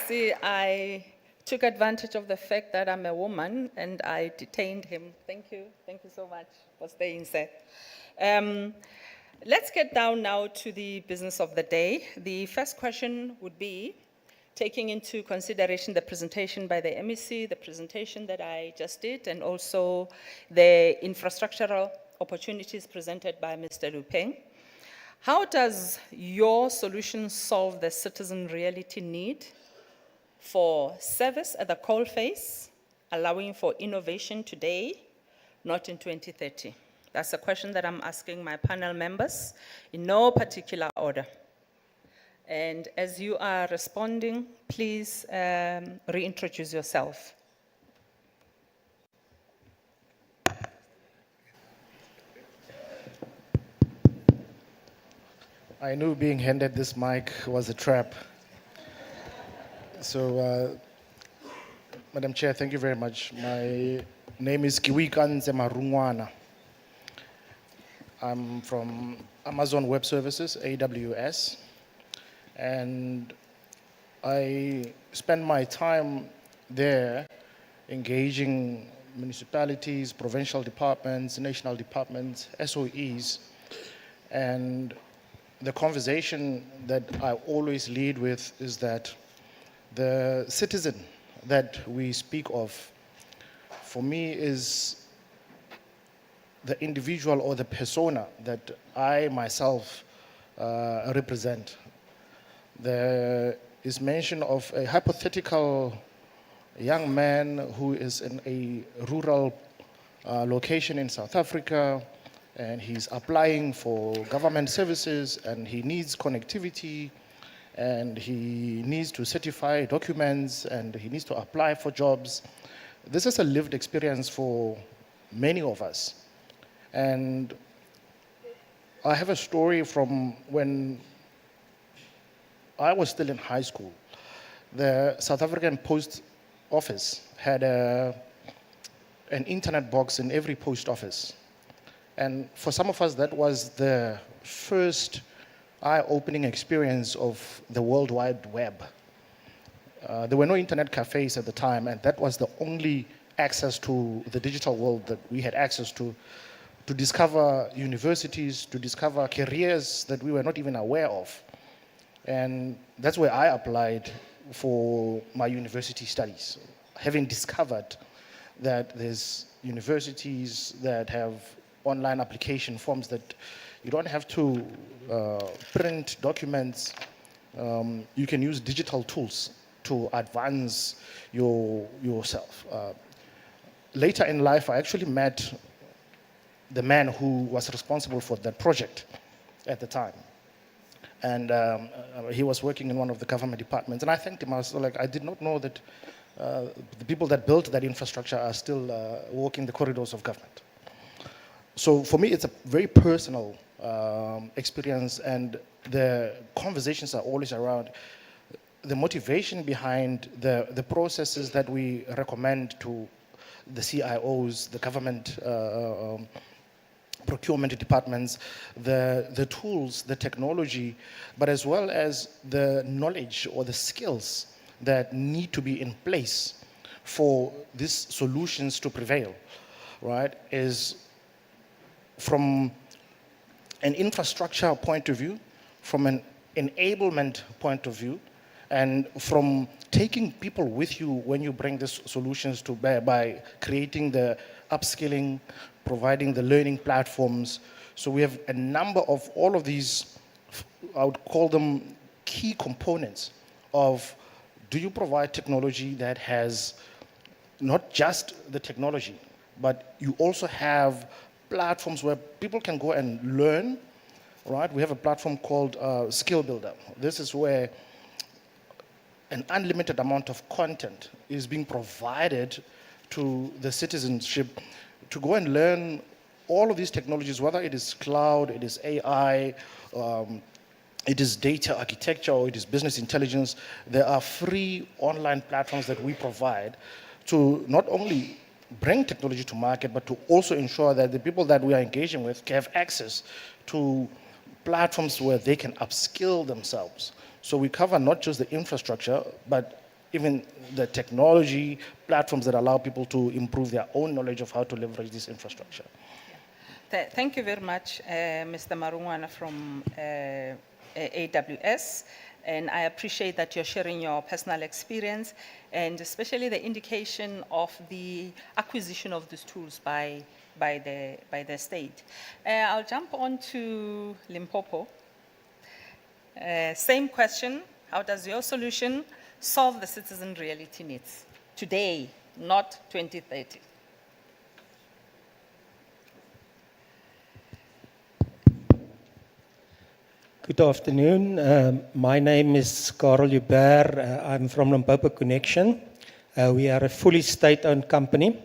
see, I took advantage of the fact that I'm a woman and I detained him. Thank you so much for staying, sir. Let's get down now to the business of the day. The first question would be, taking into consideration the presentation by the MEC, the presentation that I just did, and also the infrastructural opportunities presented by Mr. Lupeng. How does your solution solve the citizen reality need for service at the coalface, allowing for innovation today, not in 2030? That's a question that I'm asking my panel members in no particular order. And as you are responding, please reintroduce yourself. I knew being handed this mic was a trap. So, Madam Chair, thank you very much. My name is Kiwikanze Marungwana. I'm from Amazon Web Services, AWS, and I spend my time there engaging municipalities, provincial departments, national departments, SOEs, and the conversation that I always lead with is that the citizen that we speak of, for me, is the individual or the persona that I myself represent. There is mention of a hypothetical young man who is in a rural location in South Africa, and he's applying for government services, and he needs connectivity, and he needs to certify documents, and he needs to apply for jobs. This is a lived experience for many of us. And I have a story from when I was still in high school. The South African Post Office had an internet box in every post office. And for some of us, that was the first eye-opening experience of the World Wide Web. There were no internet cafes at the time, and that was the only access to the digital world that we had access to discover universities, to discover careers that we were not even aware of. And that's where I applied for my university studies, having discovered that there's universities that have online application forms that you don't have to print documents. You can use digital tools to advance yourself. Later in life, I actually met the man who was responsible for that project at the time. And he was working in one of the government departments. And I thanked him. I was like, I did not know that the people that built that infrastructure are still walking the corridors of government. So for me, it's a very personal experience, and the conversations are always around the motivation behind the processes that we recommend to the CIOs, the government procurement departments, the tools, the technology, but as well as the knowledge or the skills that need to be in place for these solutions to prevail, right? Is from an infrastructure point of view, from an enablement point of view, and from taking people with you when you bring these solutions to bear by creating the upskilling, providing the learning platforms. So we have a number of all of these, I would call them key components of, do you provide technology that has not just the technology, but you also have platforms where people can go and learn, right? We have a platform called Skill Builder. This is where an unlimited amount of content is being provided to the citizenship to go and learn all of these technologies, whether it is cloud, it is AI, it is data architecture, or it is business intelligence. There are free online platforms that we provide to not only bring technology to market, but to also ensure that the people that we are engaging with can have access to platforms where they can upskill themselves. So we cover not just the infrastructure, but even the technology platforms that allow people to improve their own knowledge of how to leverage this infrastructure. Thank you very much, Mr. Marungwana from AWS. And I appreciate that you're sharing your personal experience and especially the indication of the acquisition of these tools by the state. I'll jump on to Limpopo. Same question, how does your solution solve the citizen reality needs today, not 2030? Good afternoon. My name is Karel Joubert. I'm from Limpopo Connection. We are a fully state-owned company.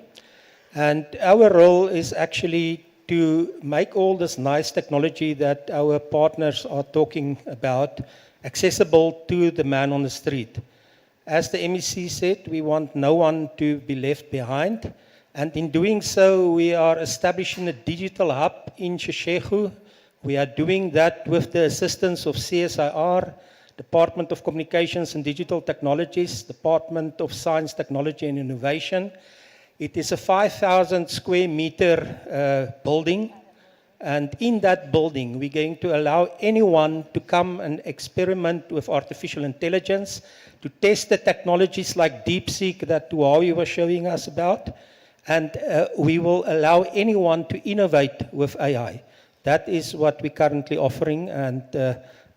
And our role is actually to make all this nice technology that our partners are talking about accessible to the man on the street. As the MEC said, we want no one to be left behind. And in doing so, we are establishing a digital hub in Sheshego. We are doing that with the assistance of CSIR, Department of Communications and Digital Technologies, Department of Science, Technology and Innovation. It is a 5,000 square meter building. And in that building, we're going to allow anyone to come and experiment with artificial intelligence, to test the technologies like DeepSeek that Huawei was showing us about. And we will allow anyone to innovate with AI. That is what we're currently offering, and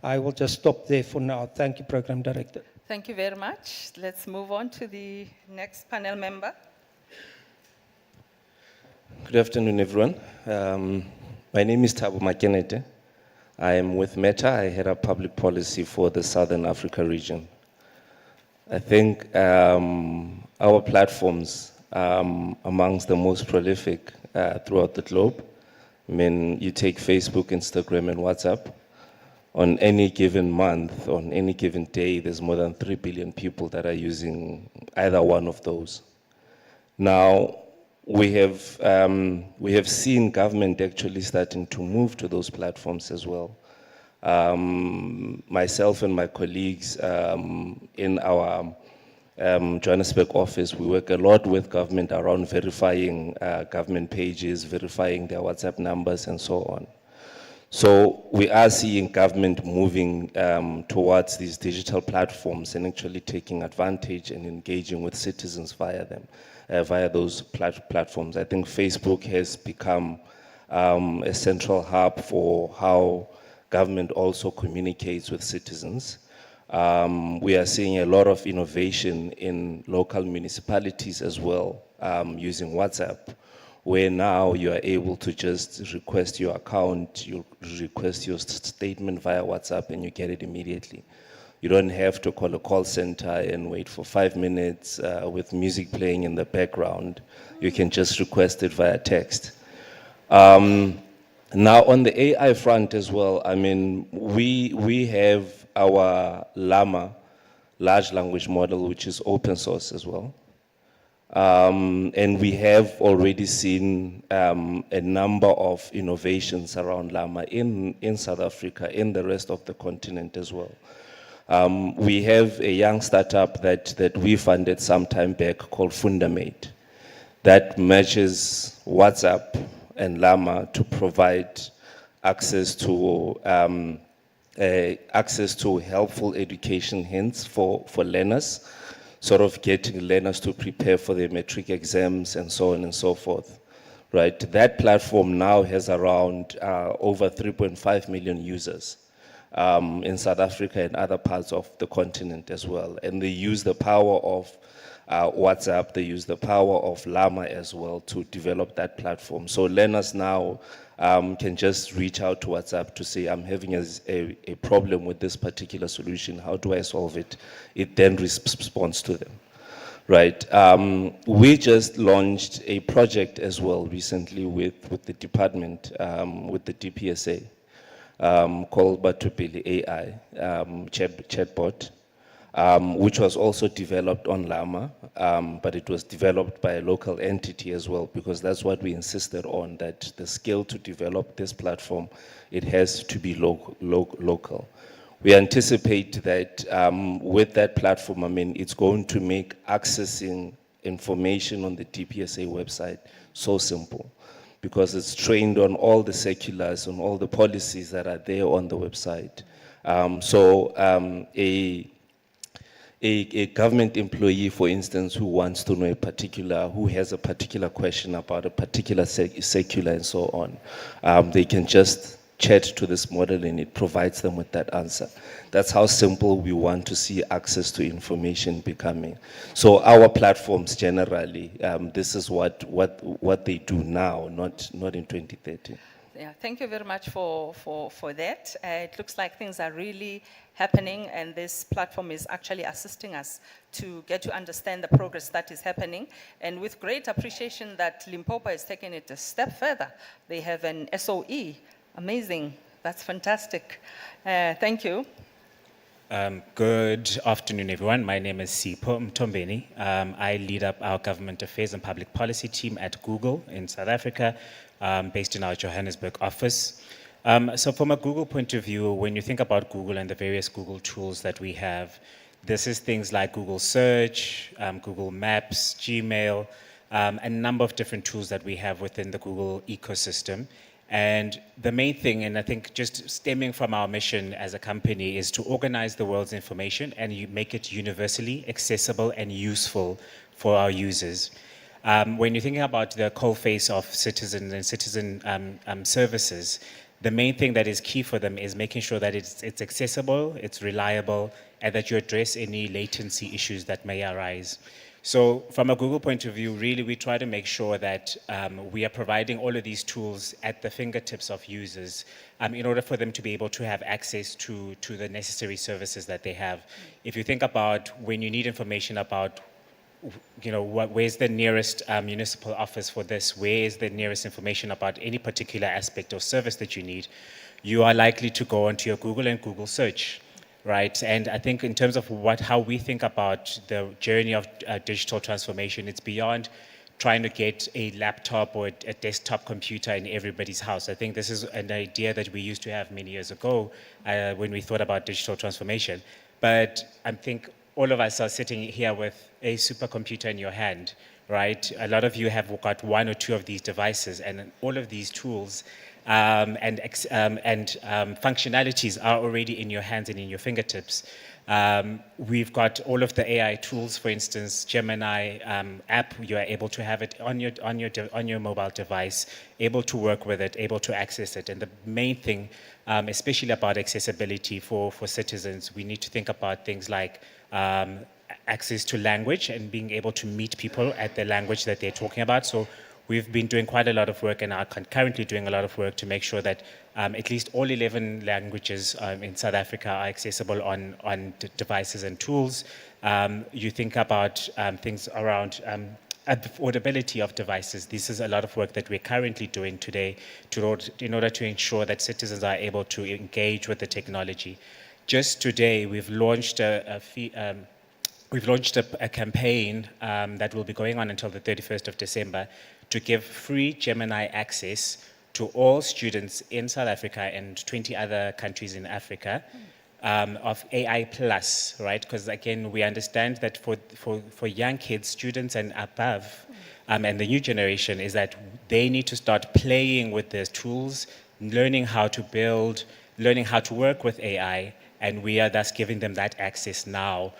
I will just stop there for now. Thank you, Program Director. Thank you very much. Let's move on to the next panel member. Good afternoon, everyone. My name is Thabo Makenete. I am with Meta. I head up public policy for the Southern Africa region. I think our platforms are amongst the most prolific throughout the globe. I mean, you take Facebook, Instagram, and WhatsApp. On any given month, on any given day, there's more than 3 billion people that are using either one of those. Now, we have seen government actually starting to move to those platforms as well. Myself and my colleagues in our Johannesburg office, we work a lot with government around verifying government pages, verifying their WhatsApp numbers and so on. So we are seeing government moving towards these digital platforms and actually taking advantage and engaging with citizens via them, via those platforms. I think Facebook has become a central hub for how government also communicates with citizens. We are seeing a lot of innovation in local municipalities as well, using WhatsApp, where now you are able to just request your account, you request your statement via WhatsApp, and you get it immediately. You don't have to call a call center and wait for 5 minutes with music playing in the background. You can just request it via text. Now on the AI front as well, I mean, we have our Llama large language model, which is open source as well. And we have already seen a number of innovations around Llama in South Africa, in the rest of the continent as well. We have a young startup that we funded some time back called Fundamate that matches WhatsApp and Llama to provide access to helpful education hints for learners, sort of getting learners to prepare for their matric exams and so on and so forth, right? That platform now has around over 3.5 million users in South Africa and other parts of the continent as well. And they use the power of WhatsApp, they use the power of Llama as well to develop that platform. So learners now can just reach out to WhatsApp to say, I'm having a problem with this particular solution, how do I solve it? It then responds to them, right? We just launched a project as well recently with the department, with the DPSA, called Batupili AI chatbot, which was also developed on Llama, but it was developed by a local entity as well, because that's what we insisted on, that the skill to develop this platform, it has to be local. We anticipate that with that platform, I mean, it's going to make accessing information on the DPSA website so simple because it's trained on all the circulars, on all the policies that are there on the website. A government employee, for instance, who wants to know who has a particular question about a particular circular and so on, they can just chat to this model and it provides them with that answer. That's how simple we want to see access to information becoming. So our platforms generally, this is what they do now, not in 2030. Yeah, thank you very much for that. It looks like things are really happening, and this platform is actually assisting us to get to understand the progress that is happening. And with great appreciation that Limpopo has taken it a step further. They have an SOE. Amazing. That's fantastic. Thank you. Good afternoon, everyone. My name is Sipho Mtombeni. I lead up our government affairs and public policy team at Google in South Africa, based in our Johannesburg office. So from a Google point of view, when you think about Google and the various Google tools that we have, this is things like Google Search, Google Maps, Gmail, a number of different tools that we have within the Google ecosystem. And the main thing, and I think just stemming from our mission as a company, is to organize the world's information and you make it universally accessible and useful for our users. When you're thinking about the coalface of citizens and citizen services, the main thing that is key for them is making sure that it's accessible, it's reliable, and that you address any latency issues that may arise. So from a Google point of view, really we try to make sure that we are providing all of these tools at the fingertips of users in order for them to be able to have access to the necessary services that they have. If you think about when you need information about, you know, where's the nearest municipal office for this, where is the nearest information about any particular aspect or service that you need, you are likely to go onto your Google and Google search. Right, and I think in terms of how we think about the journey of digital transformation, it's beyond trying to get a laptop or a desktop computer in everybody's house. I think this is an idea that we used to have many years ago when we thought about digital transformation. But I think all of us are sitting here with a supercomputer in your hand, right? A lot of you have got one or two of these devices, and all of these tools and functionalities are already in your hands and in your fingertips. We've got all of the AI tools, for instance, Gemini app. You are able to have it on your mobile device, able to work with it, able to access it. And the main thing, especially about accessibility for citizens, we need to think about things like access to language and being able to meet people at the language that they're talking about. So we've been doing quite a lot of work and are currently doing a lot of work to make sure that at least all 11 languages in South Africa are accessible on devices and tools. You think about things around affordability of devices. This is a lot of work that we're currently doing today in order to ensure that citizens are able to engage with the technology. Just today, we've launched a campaign that will be going on until the 31st of December to give free Gemini access to all students in South Africa and 20 other countries in Africa of AI Plus, right? Because again, we understand that for young kids, students and above, and the new generation is that they need to start playing with these tools, learning how to build, learning how to work with AI, and we are thus giving them that access now.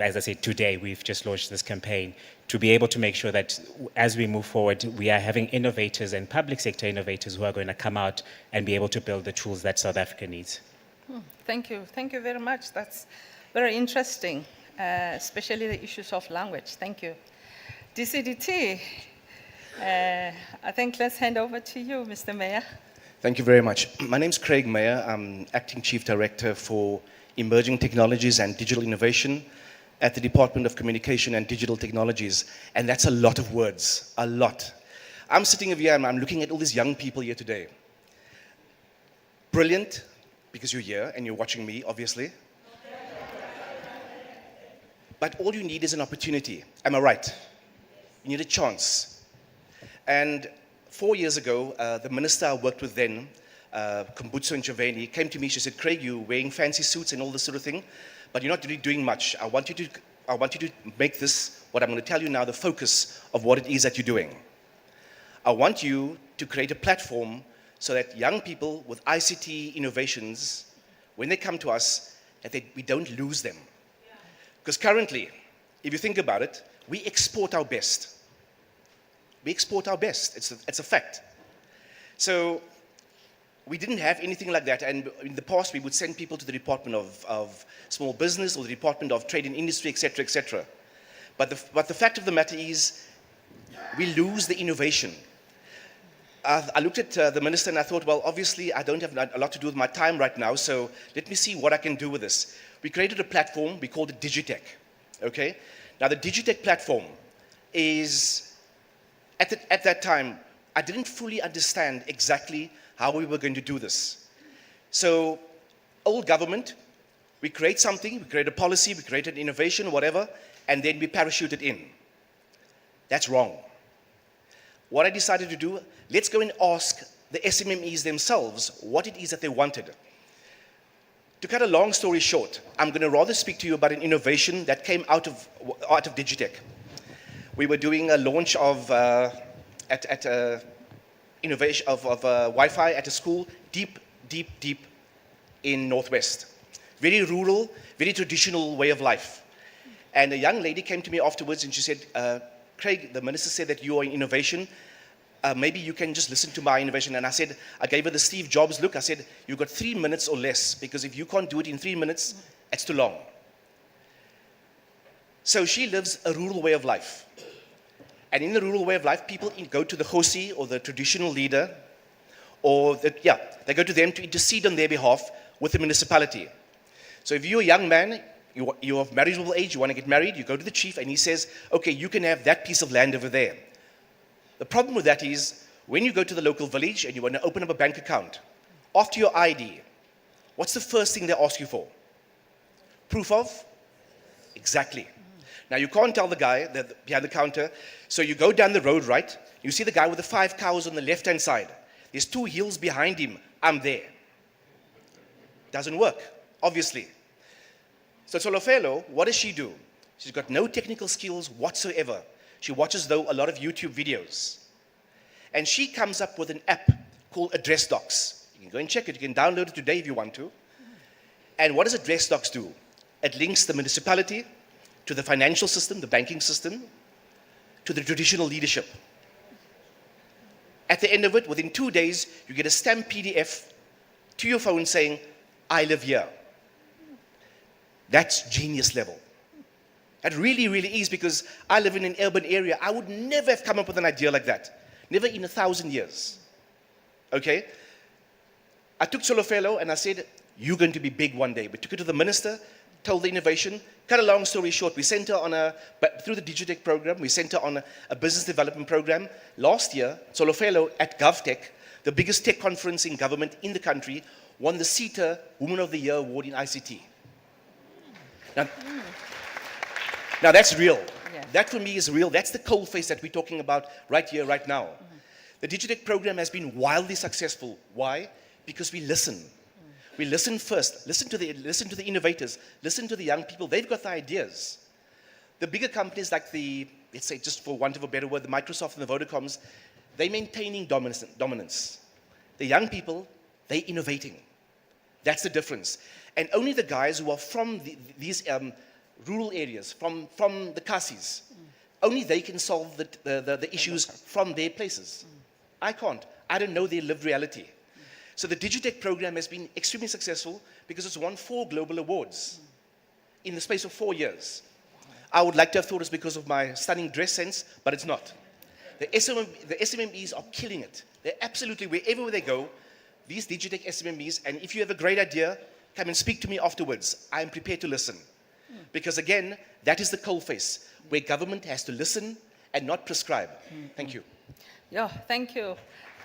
As I said, today we've just launched this campaign to be able to make sure that as we move forward, we are having innovators and public sector innovators who are going to come out and be able to build the tools that South Africa needs. Thank you. Thank you very much. That's very interesting, especially the issues of language. Thank you. DCDT, I think let's hand over to you, Mr. Mayor. Thank you very much. My name's Craig Mayer. I'm Acting Chief Director for Emerging Technologies and Digital Innovation at the Department of Communication and Digital Technologies. And that's a lot of words, a lot. I'm sitting over here and I'm looking at all these young people here today. Brilliant, because you're here and you're watching me, obviously. But all you need is an opportunity. Am I right? You need a chance. And 4 years ago, the minister I worked with then Kumbutso Ncheveni, came to me. She said, Craig, you're wearing fancy suits and all this sort of thing, but you're not really doing much. I want you to make this, what I'm going to tell you now, the focus of what it is that you're doing. I want you to create a platform so that young people with ICT innovations, when they come to us, that we don't lose them. Because currently, if you think about it, we export our best. We export our best. It's a fact. So we didn't have anything like that. And in the past, we would send people to the Department of Small Business or the Department of Trade and Industry, et cetera, et cetera. But the fact of the matter is, we lose the innovation. I looked at the minister and I thought, well, obviously, I don't have a lot to do with my time right now, so let me see what I can do with this. We created a platform, we called it Digitech, okay? Now, the Digitech platform is, at that time, I didn't fully understand exactly how we were going to do this. So, old government, we create something, we create a policy, we create an innovation, whatever, and then we parachute it in. That's wrong. What I decided to do, let's go and ask the SMMEs themselves what it is that they wanted. To cut a long story short, I'm going to rather speak to you about an innovation that came out of Digitech. We were doing a launch of innovation of Wi-Fi at a school deep in Northwest. Very rural, very traditional way of life. And a young lady came to me afterwards and she said, Craig, the minister said that you are in innovation. Maybe you can just listen to my innovation. And I gave her the Steve Jobs look. I said, you've got 3 minutes or less, because if you can't do it in 3 minutes, it's too long. So she lives a rural way of life. And in the rural way of life, people go to the Hosi or the traditional leader, or they go to them to intercede on their behalf with the municipality. So if you're a young man, you're of marriageable age, you want to get married, you go to the chief and he says, okay, you can have that piece of land over there. The problem with that is, when you go to the local village and you want to open up a bank account, after your ID, what's the first thing they ask you for? Proof of? Exactly. Now, you can't tell the guy behind the counter, so you go down the road, right? You see the guy with the 5 cows on the left-hand side. There's 2 hills behind him. I'm there. Doesn't work, obviously. So Solofelo, what does she do? She's got no technical skills whatsoever. She watches, though, a lot of YouTube videos. And she comes up with an app called AddressDocs. You can go and check it. You can download it today if you want to. And what does AddressDocs do? It links the municipality to the financial system, the banking system, to the traditional leadership. At the end of it, within 2 days, you get a stamped PDF to your phone saying, I live here. That's genius level. That really, really is, because I live in an urban area. I would never have come up with an idea like that. Never in 1,000 years. Okay? I took Solofelo and I said, you're going to be big one day. We took it to the minister, told the innovation. Cut a long story short, we sent her through the Digitech program, we sent her on a business development program. Last year, Solofelo at GovTech, the biggest tech conference in government in the country, won the CETA Woman of the Year Award in ICT. Now that's real. Yeah. That for me is real. That's the coal face that we're talking about right here, right now. The Digitech program has been wildly successful. Why? Because we listen. We listen first. Listen to the innovators. Listen to the young people. They've got the ideas. The bigger companies like let's say, just for want of a better word, the Microsoft and the Vodacoms, they're maintaining dominance. The young people, they're innovating. That's the difference. And only the guys who are from these rural areas, from the Kasis, only they can solve the issues from their places. I can't. I don't know their lived reality. So the Digitech program has been extremely successful because it's won 4 global awards in the space of 4 years. I would like to have thought it's because of my stunning dress sense, but it's not. The SMMEs are killing it. They're absolutely, wherever they go, these Digitech SMMEs, and if you have a great idea, come and speak to me afterwards. I am prepared to listen. Because again, that is the coalface, where government has to listen and not prescribe. Thank you. Yeah, thank you.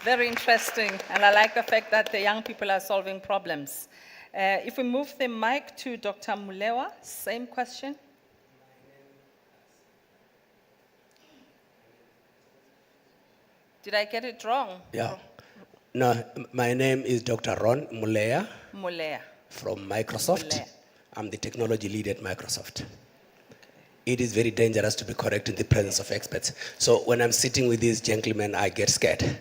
Very interesting, and I like the fact that the young people are solving problems. If we move the mic to Dr. Mulewa, same question. Did I get it wrong? Yeah. No, my name is Dr. Ron Mulea Mulea. from Microsoft. Mulea. I'm the technology lead at Microsoft. It is very dangerous to be correct in the presence of experts. So when I'm sitting with these gentlemen, I get scared.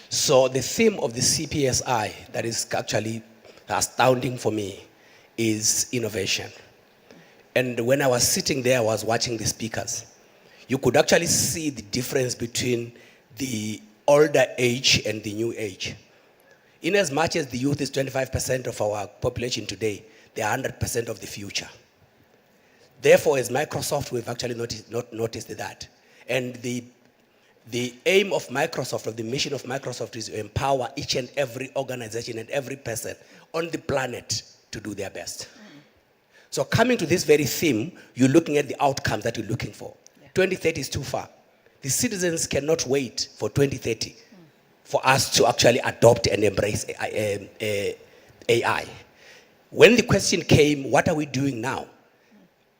So the theme of the CPSI that is actually astounding for me is innovation. And when I was sitting there, I was watching the speakers. You could actually see the difference between the older age and the new age. In as much as the youth is 25% of our population today, they are 100% of the future. Therefore, as Microsoft, we've actually noticed that. And the aim of Microsoft, or the mission of Microsoft, is to empower each and every organization and every person on the planet to do their best. So coming to this very theme, you're looking at the outcomes that you're looking for. 2030 is too far. The citizens cannot wait for 2030 for us to actually adopt and embrace AI. When the question came, what are we doing now?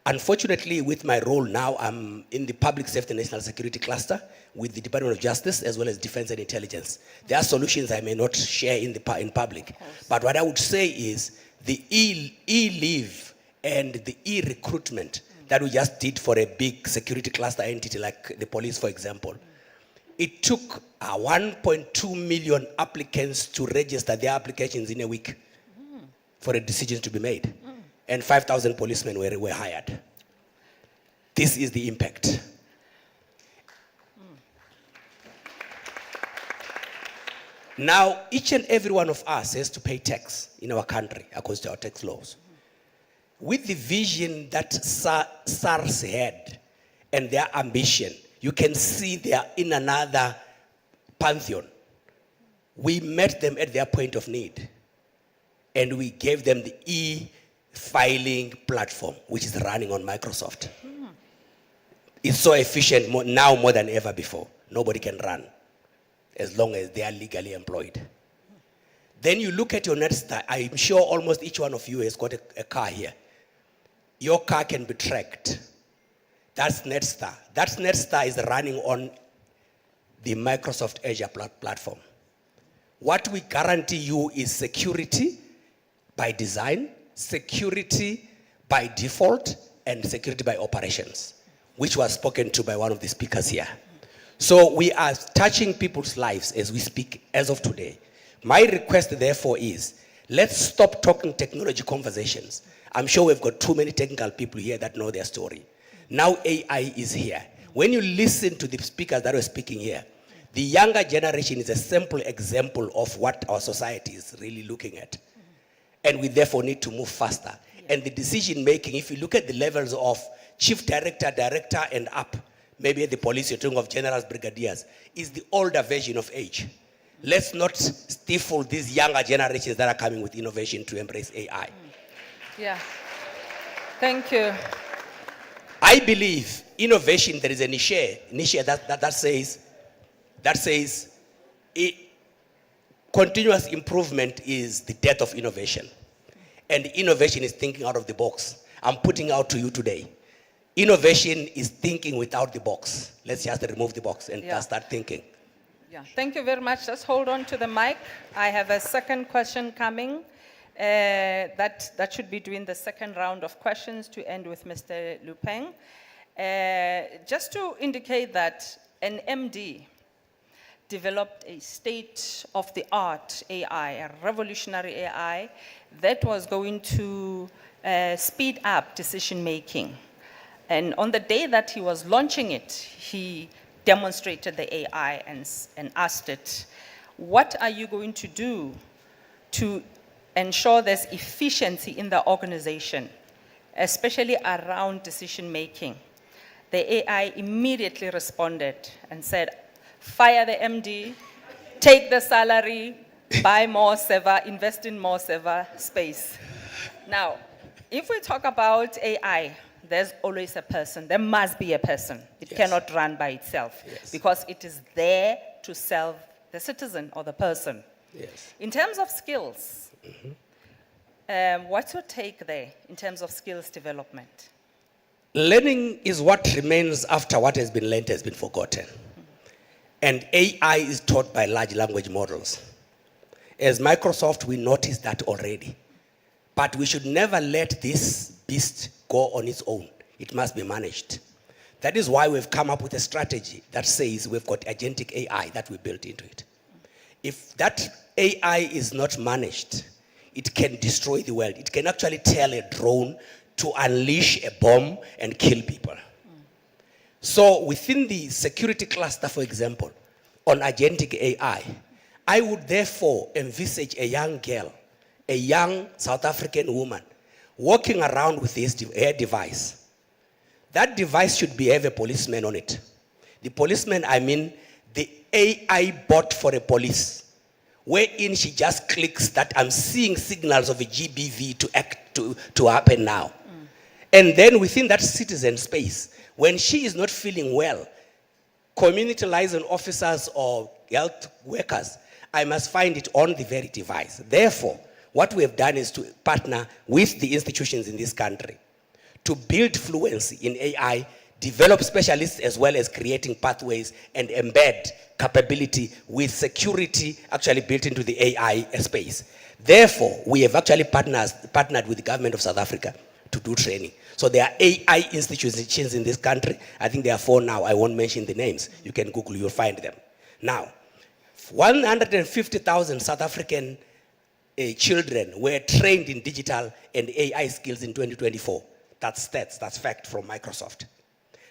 Unfortunately, with my role now, I'm in the Public Safety and National Security cluster with the Department of Justice as well as Defense and Intelligence. There are solutions I may not share in public. But what I would say is the e-leave and the e-recruitment that we just did for a big security cluster entity like the police, for example, it took 1.2 million applicants to register their applications in a week for a decision to be made. And 5,000 policemen were hired. This is the impact. Now, each and every one of us has to pay tax in our country according to our tax laws. With the vision that SARS had and their ambition, you can see they are in another pantheon. We met them at their point of need, and we gave them the e-filing platform, which is running on Microsoft. It's so efficient now more than ever before. Nobody can run as long as they are legally employed. Then you look at your Netstar. I'm sure almost each one of you has got a car here. Your car can be tracked. That's Netstar. That Netstar is running on the Microsoft Azure platform. What we guarantee you is security by design, security by default, and security by operations, which was spoken to by one of the speakers here. So we are touching people's lives as we speak as of today. My request, therefore, is let's stop talking technology conversations. I'm sure we've got too many technical people here that know their story. Now AI is here. When you listen to the speakers that were speaking here, the younger generation is a simple example of what our society is really looking at. And we therefore need to move faster. And the decision making, if you look at the levels of chief director, director, and up, maybe at the police, you're talking of generals, brigadiers, is the older version of age. Let's not stifle these younger generations that are coming with innovation to embrace AI. Yeah. Thank you. I believe innovation, there is a niche that says continuous improvement is the death of innovation. And innovation is thinking out of the box. I'm putting out to you today. Innovation is thinking without the box. Let's just remove the box and start thinking. Yeah. Thank you very much. Just hold on to the mic. I have a second question coming. That should be doing the second round of questions to end with Mr. Lupeng. Just to indicate that an MD developed a state-of-the-art AI, a revolutionary AI that was going to speed up decision-making. And on the day that he was launching it, he demonstrated the AI and asked it, what are you going to do to ensure there's efficiency in the organization, especially around decision-making? The AI immediately responded and said, fire the MD, take the salary, buy more server, invest in more server space. Now, if we talk about AI, there's always a person. There must be a person. It cannot run by itself because it is there to serve the citizen or the person. Yes. In terms of skills, what's your take there in terms of skills development? Learning is what remains after what has been learned has been forgotten. And AI is taught by large language models. As Microsoft, we noticed that already. But we should never let this beast go on its own. It must be managed. That is why we've come up with a strategy that says we've got agentic AI that we built into it. If that AI is not managed, it can destroy the world. It can actually tell a drone to unleash a bomb and kill people. So within the security cluster, for example, on agentic AI, I would therefore envisage a young girl, a young South African woman, walking around with her device. That device should have a policeman on it. The policeman, I mean the AI bot for a police, wherein she just clicks that I'm seeing signals of a GBV to happen now. And then within that citizen space, when she is not feeling well, community liaison officers or health workers, I must find it on the very device. Therefore, what we have done is to partner with the institutions in this country to build fluency in AI, develop specialists as well as creating pathways and embed capability with security actually built into the AI space. Therefore, we have actually partnered with the government of South Africa to do training. So there are AI institutions in this country. I think there are 4 now. I won't mention the names. You can Google, you'll find them. Now, 150,000 South African children were trained in digital and AI skills in 2024. That's stats, that's fact from Microsoft.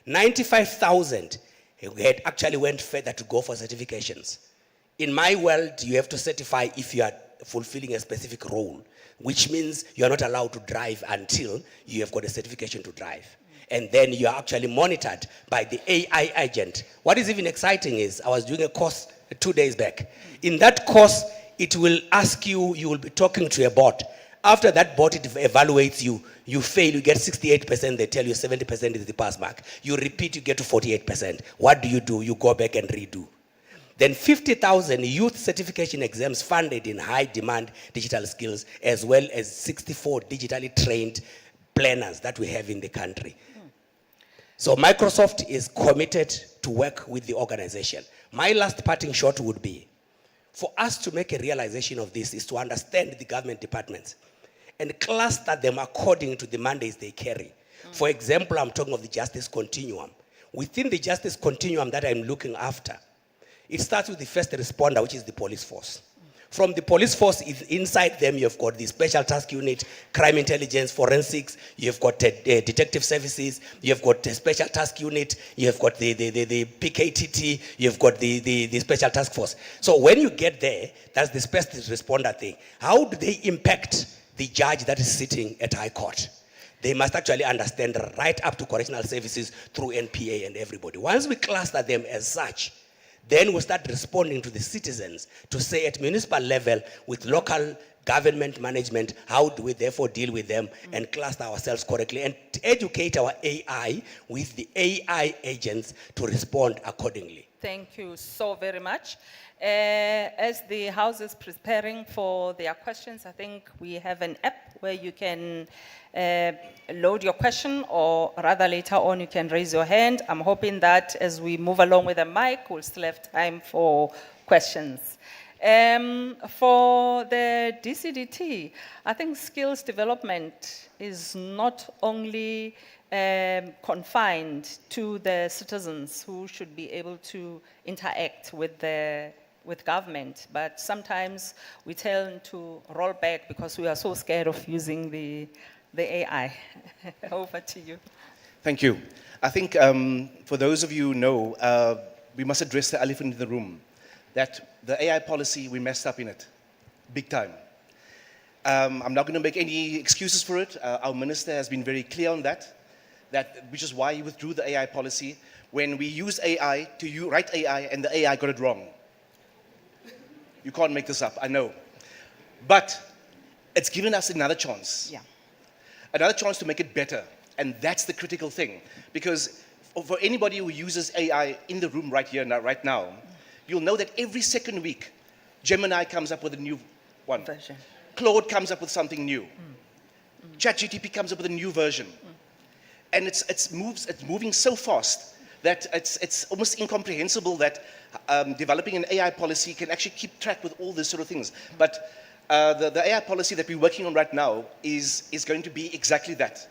95,000 had actually went further to go for certifications. In my world, you have to certify if you are fulfilling a specific role, which means you are not allowed to drive until you have got a certification to drive. And then you are actually monitored by the AI agent. What is even exciting is, I was doing a course 2 days back. In that course, it will ask you, you will be talking to a bot. After that bot, it evaluates you. You fail, you get 68%, they tell you 70% is the pass mark. You repeat, you get to 48%. What do? You go back and redo. Then 50,000 youth certification exams funded in high demand digital skills, as well as 64 digitally trained planners that we have in the country. So Microsoft is committed to work with the organization. My last parting shot would be, for us to make a realization of this is to understand the government departments and cluster them according to the mandates they carry. For example, I'm talking of the justice continuum. Within the justice continuum that I'm looking after, it starts with the first responder, which is the police force. From the police force, inside them, you've got the special task unit, crime intelligence, forensics, you've got detective services, you've got the special task unit, you've got the PKTT, you've got the special task force. So when you get there, that's the special responder thing. How do they impact the judge that is sitting at high court? They must actually understand right up to correctional services through NPA and everybody. Once we cluster them as such, then we start responding to the citizens to say at municipal level with local government management, how do we therefore deal with them and cluster ourselves correctly and educate our AI with the AI agents to respond accordingly. Thank you so very much. As the House is preparing for their questions, I think we have an app where you can load your question, or rather later on you can raise your hand. I'm hoping that as we move along with the mic, we'll still have time for questions. For the DCDT, I think skills development is not only confined to the citizens who should be able to interact with government, but sometimes we tend to roll back because we are so scared of using the AI. Over to you. Thank you. I think for those of you who know, we must address the elephant in the room, that the AI policy, we messed up in it, big time. I'm not going to make any excuses for it. Our minister has been very clear on that, which is why he withdrew the AI policy. When we used AI to write AI and the AI got it wrong. You can't make this up, I know. But it's given us another chance. Yeah. Another chance to make it better. And that's the critical thing. Because for anybody who uses AI in the room right here, right now, you'll know that every second week, Gemini comes up with a new one. Version. Claude comes up with something new. ChatGPT comes up with a new version. And it's moving so fast that it's almost incomprehensible that developing an AI policy can actually keep track with all these sort of things. But the AI policy that we're working on right now is going to be exactly that.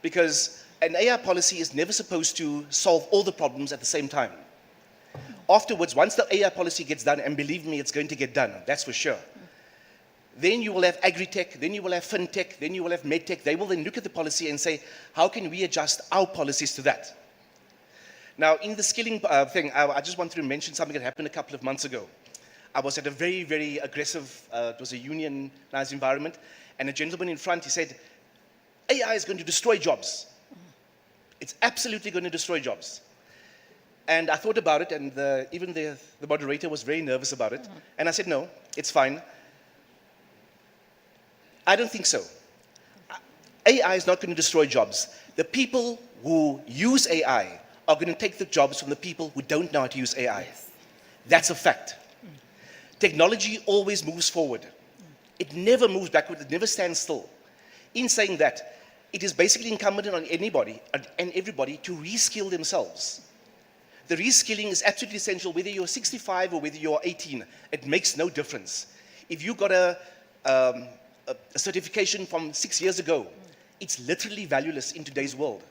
Because an AI policy is never supposed to solve all the problems at the same time. Afterwards, once the AI policy gets done, and believe me, it's going to get done, that's for sure. Then you will have agri-tech, then you will have fintech, then you will have medtech. They will then look at the policy and say, how can we adjust our policies to that? Now, in the skilling thing, I just wanted to mention something that happened a couple of months ago. I was at a very, very aggressive, it was a unionized environment, and a gentleman in front, he said, AI is going to destroy jobs. It's absolutely going to destroy jobs. And I thought about it, and even the moderator was very nervous about it. And I said, no, it's fine. I don't think so. AI is not going to destroy jobs. The people who use AI are going to take the jobs from the people who don't know how to use AI. Yes. That's a fact. Technology always moves forward. It never moves backward, it never stands still. In saying that, it is basically incumbent on anybody and everybody to reskill themselves. The reskilling is absolutely essential, whether you're 65 or whether you're 18. It makes no difference. If you got a certification from 6 years ago, it's literally valueless in today's world.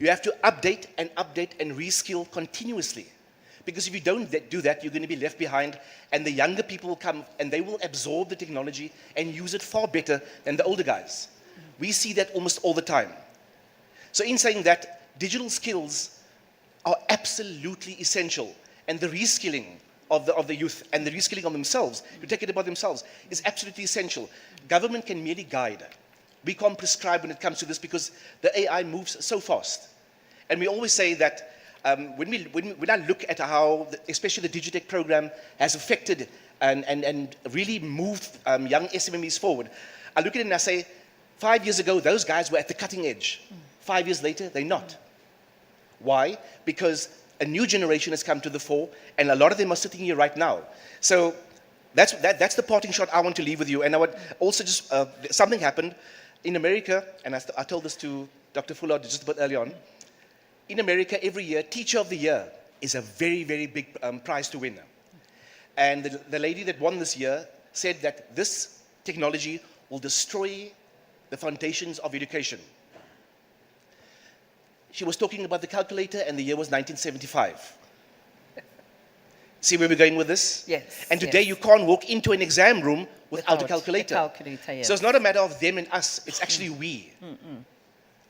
You have to update and reskill continuously. Because if you don't do that, you're going to be left behind, and the younger people will come and they will absorb the technology and use it far better than the older guys. We see that almost all the time. So in saying that, digital skills are absolutely essential, and the reskilling of the youth and the reskilling of themselves, to take it about themselves, is absolutely essential. Government can merely guide. We can't prescribe when it comes to this because the AI moves so fast. And we always say that when I look at how, especially the Digitech program has affected and really moved young SMMEs forward, I look at it and I say, 5 years ago, those guys were at the cutting edge. 5 years later, they're not. Why? Because a new generation has come to the fore, and a lot of them are sitting here right now. So that's the parting shot I want to leave with you. And I would also just, something happened in America, and I told this to Dr. Fuller just a bit early on. In America, every year, Teacher of the Year is a very, very big prize to win. And the lady that won this year said that this technology will destroy the foundations of education. She was talking about the calculator, and the year was 1975. See where we're going with this? Yes, And today yes. you can't walk into an exam room without a Without calculator. a calculator, yes. So it's not a matter of them and us, it's actually we.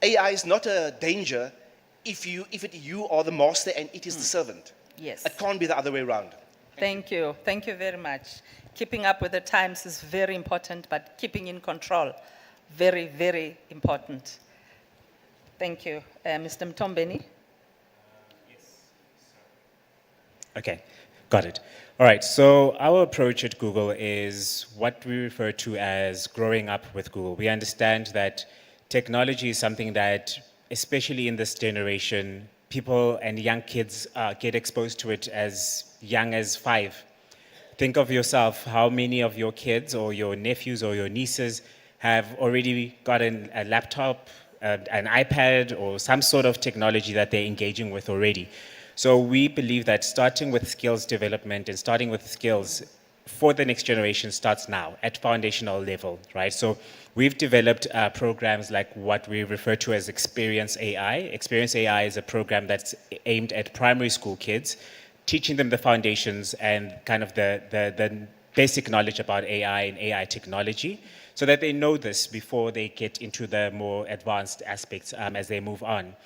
AI is not a danger if you are the master and it is the servant. Yes. It can't be the other way around. Thank you. Thank you very much. Keeping up with the times is very important, but keeping in control, very, very important. Thank you. Mr. Mtombeni? Okay, got it. All right, so our approach at Google is what we refer to as growing up with Google. We understand that technology is something that, especially in this generation, people and young kids get exposed to it as young as 5. Think of yourself, how many of your kids or your nephews or your nieces have already gotten a laptop, an iPad, or some sort of technology that they're engaging with already. So we believe that starting with skills development and starting with skills for the next generation starts now at foundational level, right? So we've developed programs like what we refer to as Experience AI. Experience AI is a program that's aimed at primary school kids, teaching them the foundations and kind of the basic knowledge about AI and AI technology, so that they know this before they get into the more advanced aspects as they move on.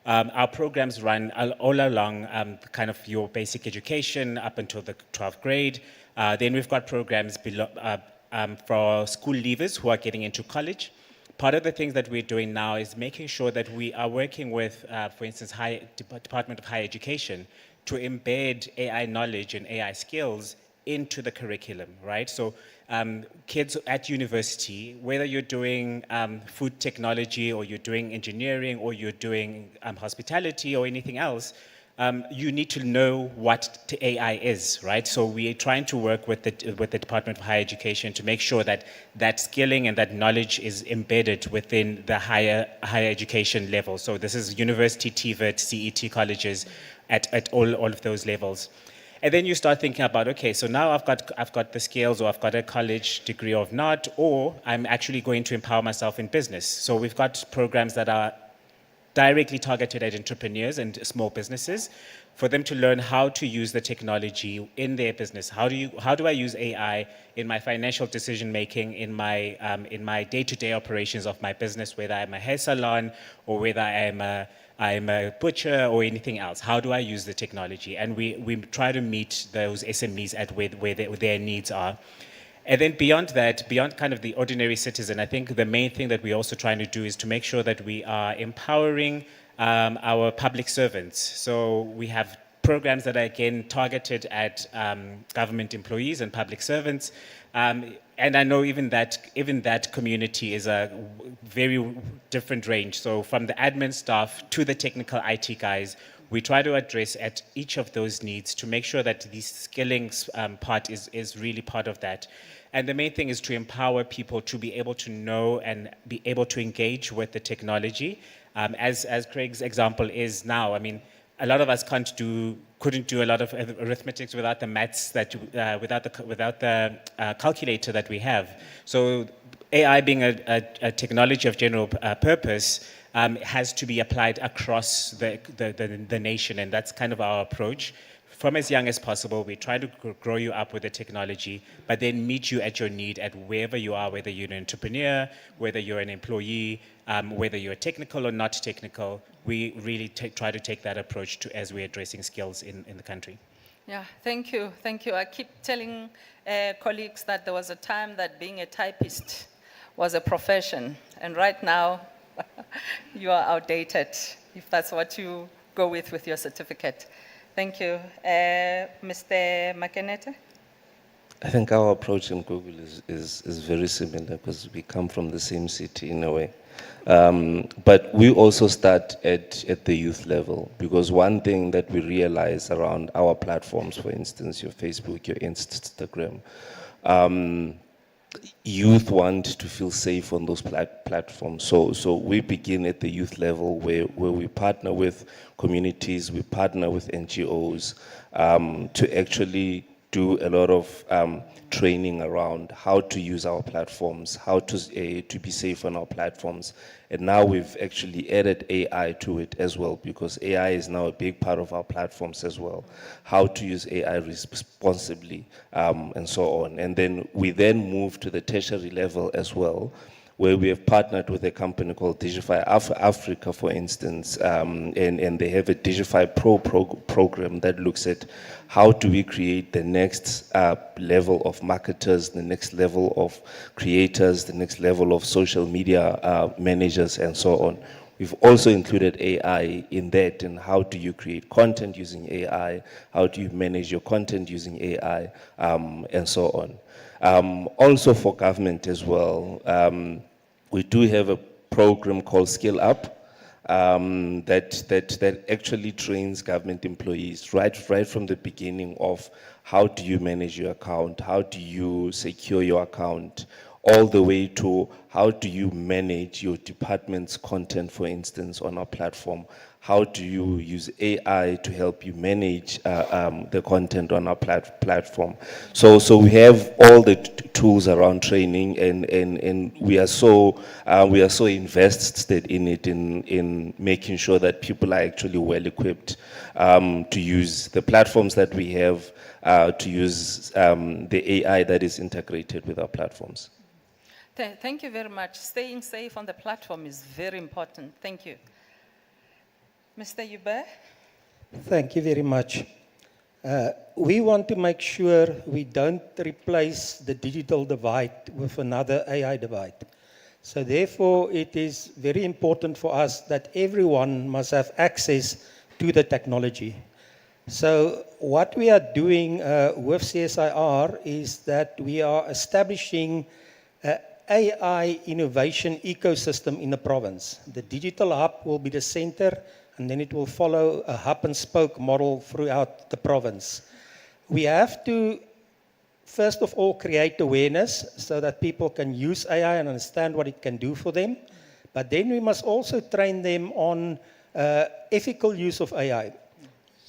Our programs run all along kind of your basic education up until the 12th grade. Then we've got programs for school leavers who are getting into college. Part of the things that we're doing now is making sure that we are working with, for instance, Department of Higher Education to embed AI knowledge and AI skills into the curriculum, right? So kids at university, whether you're doing food technology or you're doing engineering or you're doing hospitality or anything else, you need to know what AI is, right? So we are trying to work with the Department of Higher Education to make sure that that skilling and that knowledge is embedded within the higher education level. So this is university, TVET, CET colleges at all of those levels. And then you start thinking about, okay, so now I've got the skills, or I've got a college degree of not, or I'm actually going to empower myself in business. So we've got programs that are directly targeted at entrepreneurs and small businesses for them to learn how to use the technology in their business. How do I use AI in my financial decision making, in my day-to-day operations of my business, whether I'm a hair salon or whether I'm a butcher or anything else? How do I use the technology? And we try to meet those SMEs at where their needs are. And then beyond that, beyond kind of the ordinary citizen, I think the main thing that we're also trying to do is to make sure that we are empowering our public servants. So we have programs that are again targeted at government employees and public servants. And I know even that community is a very different range. So from the admin staff to the technical IT guys, we try to address at each of those needs to make sure that the skilling part is really part of that. And the main thing is to empower people to be able to know and be able to engage with the technology. As Craig's example is now, I mean, a lot of us couldn't do a lot of arithmetics without the maths without the calculator that we have. So AI being a technology of general purpose has to be applied across the nation, and that's kind of our approach. From as young as possible, we try to grow you up with the technology, but then meet you at your need at wherever you are, whether you're an entrepreneur, whether you're an employee, whether you're technical or not technical. We really try to take that approach as we're addressing skills in the country. Yeah, thank you, thank you. I keep telling colleagues that there was a time that being a typist was a profession, and right now you are outdated, if that's what you go with your certificate. Thank you. Mr. Makenete? I think our approach in Google is very similar because we come from the same city in a way. But we also start at the youth level, because one thing that we realize around our platforms, for instance, your Facebook, your Instagram, youth want to feel safe on those platforms. So we begin at the youth level where we partner with communities, we partner with NGOs to actually do a lot of training around how to use our platforms, how to be safe on our platforms. And now we've actually added AI to it as well, because AI is now a big part of our platforms as well. How to use AI responsibly and so on. And then we then move to the tertiary level as well, where we have partnered with a company called Digify Africa, for instance, and they have a Digify Pro program that looks at how do we create the next level of marketers, the next level of creators, the next level of social media managers, and so on. We've also included AI in that, and how do you create content using AI, how do you manage your content using AI, and so on. Also for government as well, we do have a program called Skill Up that actually trains government employees right from the beginning of how do you manage your account, how do you secure your account, all the way to how do you manage your department's content, for instance, on our platform. How do you use AI to help you manage the content on our platform? So we have all the tools around training, and we are so invested in it, in making sure that people are actually well equipped to use the platforms that we have, to use the AI that is integrated with our platforms. Thank you very much. Staying safe on the platform is very important. Thank you. Mr. Hubert? Thank you very much. We want to make sure we don't replace the digital divide with another AI divide. So therefore, it is very important for us that everyone must have access to the technology. So what we are doing with CSIR is that we are establishing an AI innovation ecosystem in the province. The digital hub will be the center and then it will follow a hub and spoke model throughout the province. We have to, first of all, create awareness so that people can use AI and understand what it can do for them. But then we must also train them on ethical use of AI.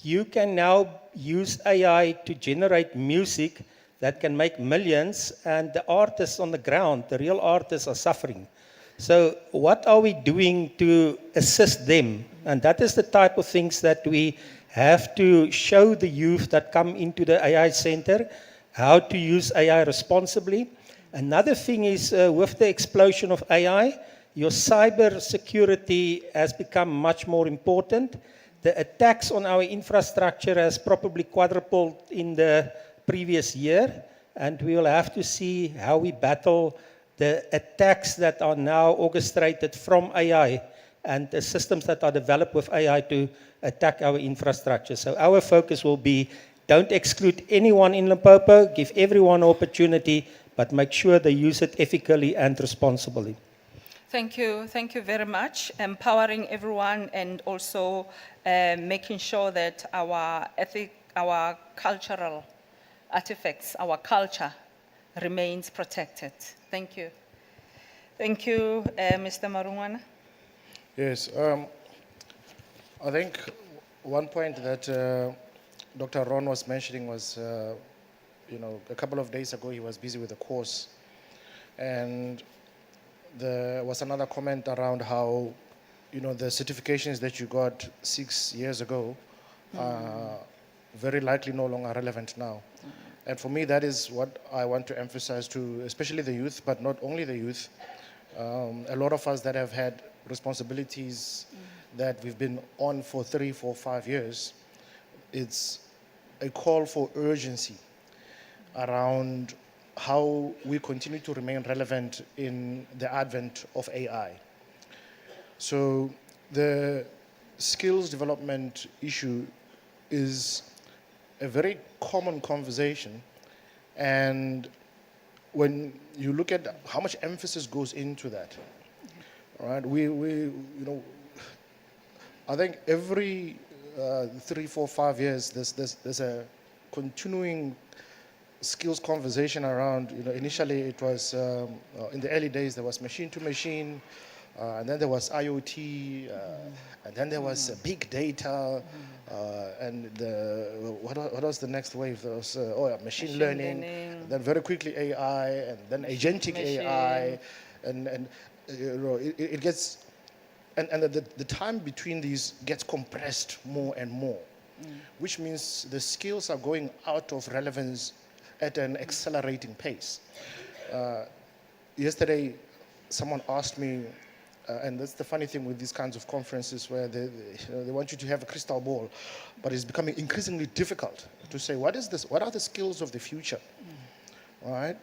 You can now use AI to generate music that can make millions, and the artists on the ground, the real artists, are suffering. So what are we doing to assist them? And that is the type of things that we have to show the youth that come into the AI center, how to use AI responsibly. Another thing is with the explosion of AI, your cyber security has become much more important. The attacks on our infrastructure has probably quadrupled in the previous year, and we will have to see how we battle the attacks that are now orchestrated from AI and the systems that are developed with AI to attack our infrastructure. So our focus will be, don't exclude anyone in Limpopo, give everyone opportunity, but make sure they use it ethically and responsibly. Thank you very much. Empowering everyone and also making sure that our cultural artifacts, our culture remains protected. Thank you. Thank you, Mr. Marungwana. Yes, I think one point that Dr. Ron was mentioning was, a couple of days ago he was busy with a course, and there was another comment around how, the certifications that you got 6 years ago are very likely no longer relevant now. And for me, that is what I want to emphasize to, especially the youth, but not only the youth. A lot of us that have had responsibilities that we've been on for 3, 4, 5 years, it's a call for urgency around how we continue to remain relevant in the advent of AI. So the skills development issue is a very common conversation, and when you look at how much emphasis goes into that, right? I think every 3, 4, 5 years there's a continuing skills conversation around. Initially it was in the early days there was machine to machine, and then there was IoT, and then there was big data, and what was the next wave? There was machine learning, then very quickly AI, and then agentic AI, and it gets, and the time between these gets compressed more and more, which means the skills are going out of relevance at an accelerating pace. Yesterday, someone asked me, and that's the funny thing with these kinds of conferences where they want you to have a crystal ball, but it's becoming increasingly difficult to say, what are the skills of the future, right?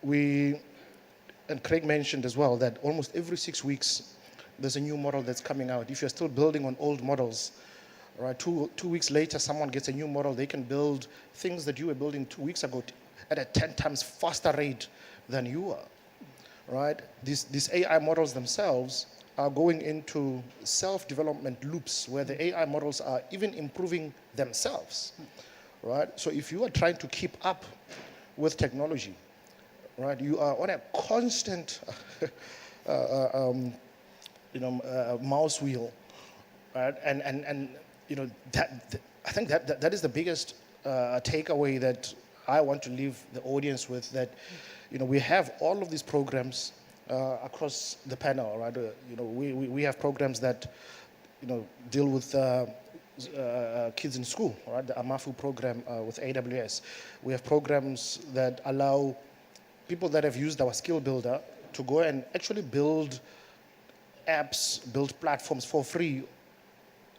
And Craig mentioned as well that almost every 6 weeks, there's a new model that's coming out. If you're still building on old models, right, two weeks later, someone gets a new model, they can build things that you were building 2 weeks ago at a 10 times faster rate than you are. Right? These AI models themselves are going into self-development loops where the AI models are even improving themselves, right? So if you are trying to keep up with technology, right, you are on a constant, mouse wheel, right? And I think that is the biggest takeaway that I want to leave the audience with, that we have all of these programs across the panel, right? We have programs that deal with kids in school, right? The Amafu program with AWS. We have programs that allow people that have used our skill builder to go and actually build apps, build platforms for free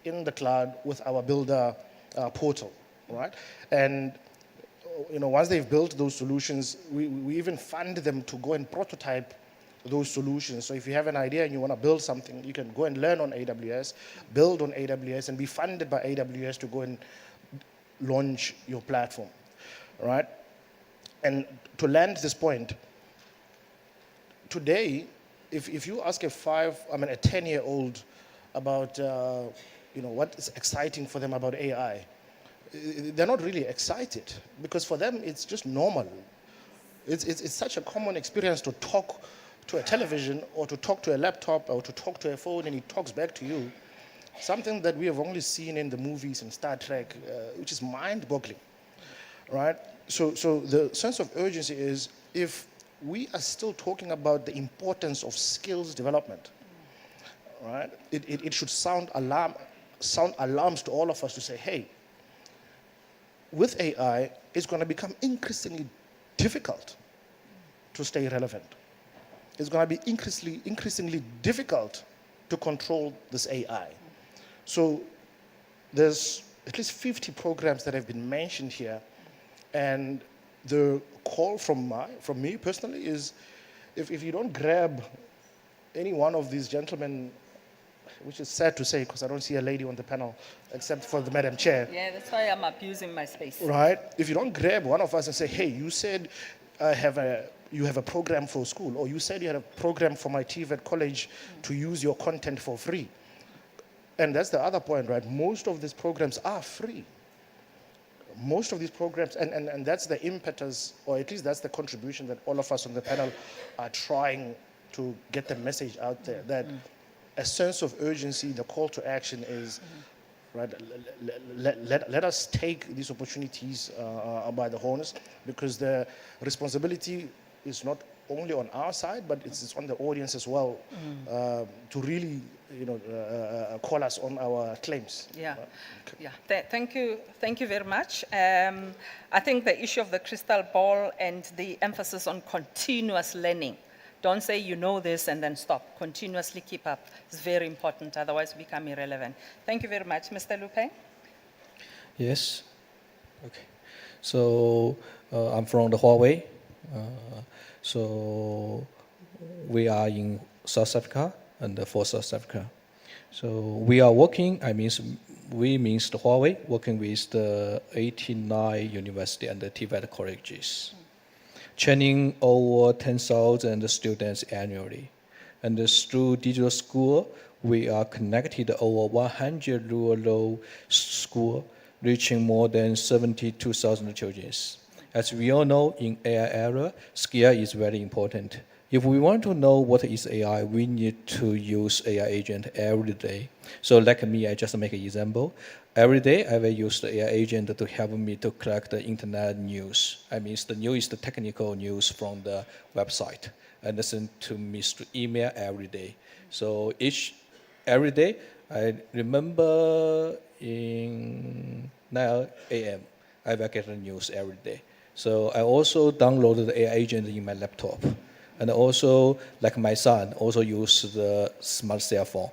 in the cloud with our builder portal, right? And once they've built those solutions, we even fund them to go and prototype those solutions. So if you have an idea and you want to build something, you can go and learn on AWS, build on AWS, and be funded by AWS to go and launch your platform, right? And to land this point, today, if you ask a 10-year-old about what is exciting for them about AI. They're not really excited because for them it's just normal. It's such a common experience to talk to a television or to talk to a laptop or to talk to a phone and it talks back to you. Something that we have only seen in the movies and Star Trek, which is mind-boggling, right? So the sense of urgency is if we are still talking about the importance of skills development, right? It should sound alarms to all of us to say, hey, with AI, it's going to become increasingly difficult to stay relevant. It's going to be increasingly difficult to control this AI. So there's at least 50 programs that have been mentioned here, and the call from me personally is if you don't grab any one of these gentlemen, which is sad to say because I don't see a lady on the panel except for the Madam Chair. Yeah, that's why I'm abusing my space. Right? If you don't grab one of us and say, hey, you said you have a program for school, or you said you had a program for my TVET college to use your content for free. And that's the other point, right? Most of these programs are free. Most of these programs, and that's the impetus, or at least that's the contribution that all of us on the panel are trying to get the message out there, that a sense of urgency, the call to action is, right, let us take these opportunities by the horns, because the responsibility is not only on our side, but it's on the audience as well, to really, call us on our claims. Yeah, yeah. Thank you very much. I think the issue of the crystal ball and the emphasis on continuous learning. Don't say you know this and then stop. Continuously keep up. It's very important, otherwise we become irrelevant. Thank you very much. Mr. Lupe? Yes. Okay. So I'm from the Huawei. So we are in South Africa and for South Africa. So we are working, we means the Huawei, working with the 89 university and the TVET colleges, training over 10,000 students annually. And through digital school, we are connected over 100 rural schools, reaching more than 72,000 children. As we all know, in AI era, scale is very important. If we want to know what is AI, we need to use AI agent every day. So like me, I just make an example. Every day, I will use the AI agent to help me to collect the internet news. The newest technical news from the website, and send to me through email every day. So every day, I remember in 9 a.m., I will get the news every day. So I also downloaded the AI agent in my laptop. And also, like my son, also use the smart cell phone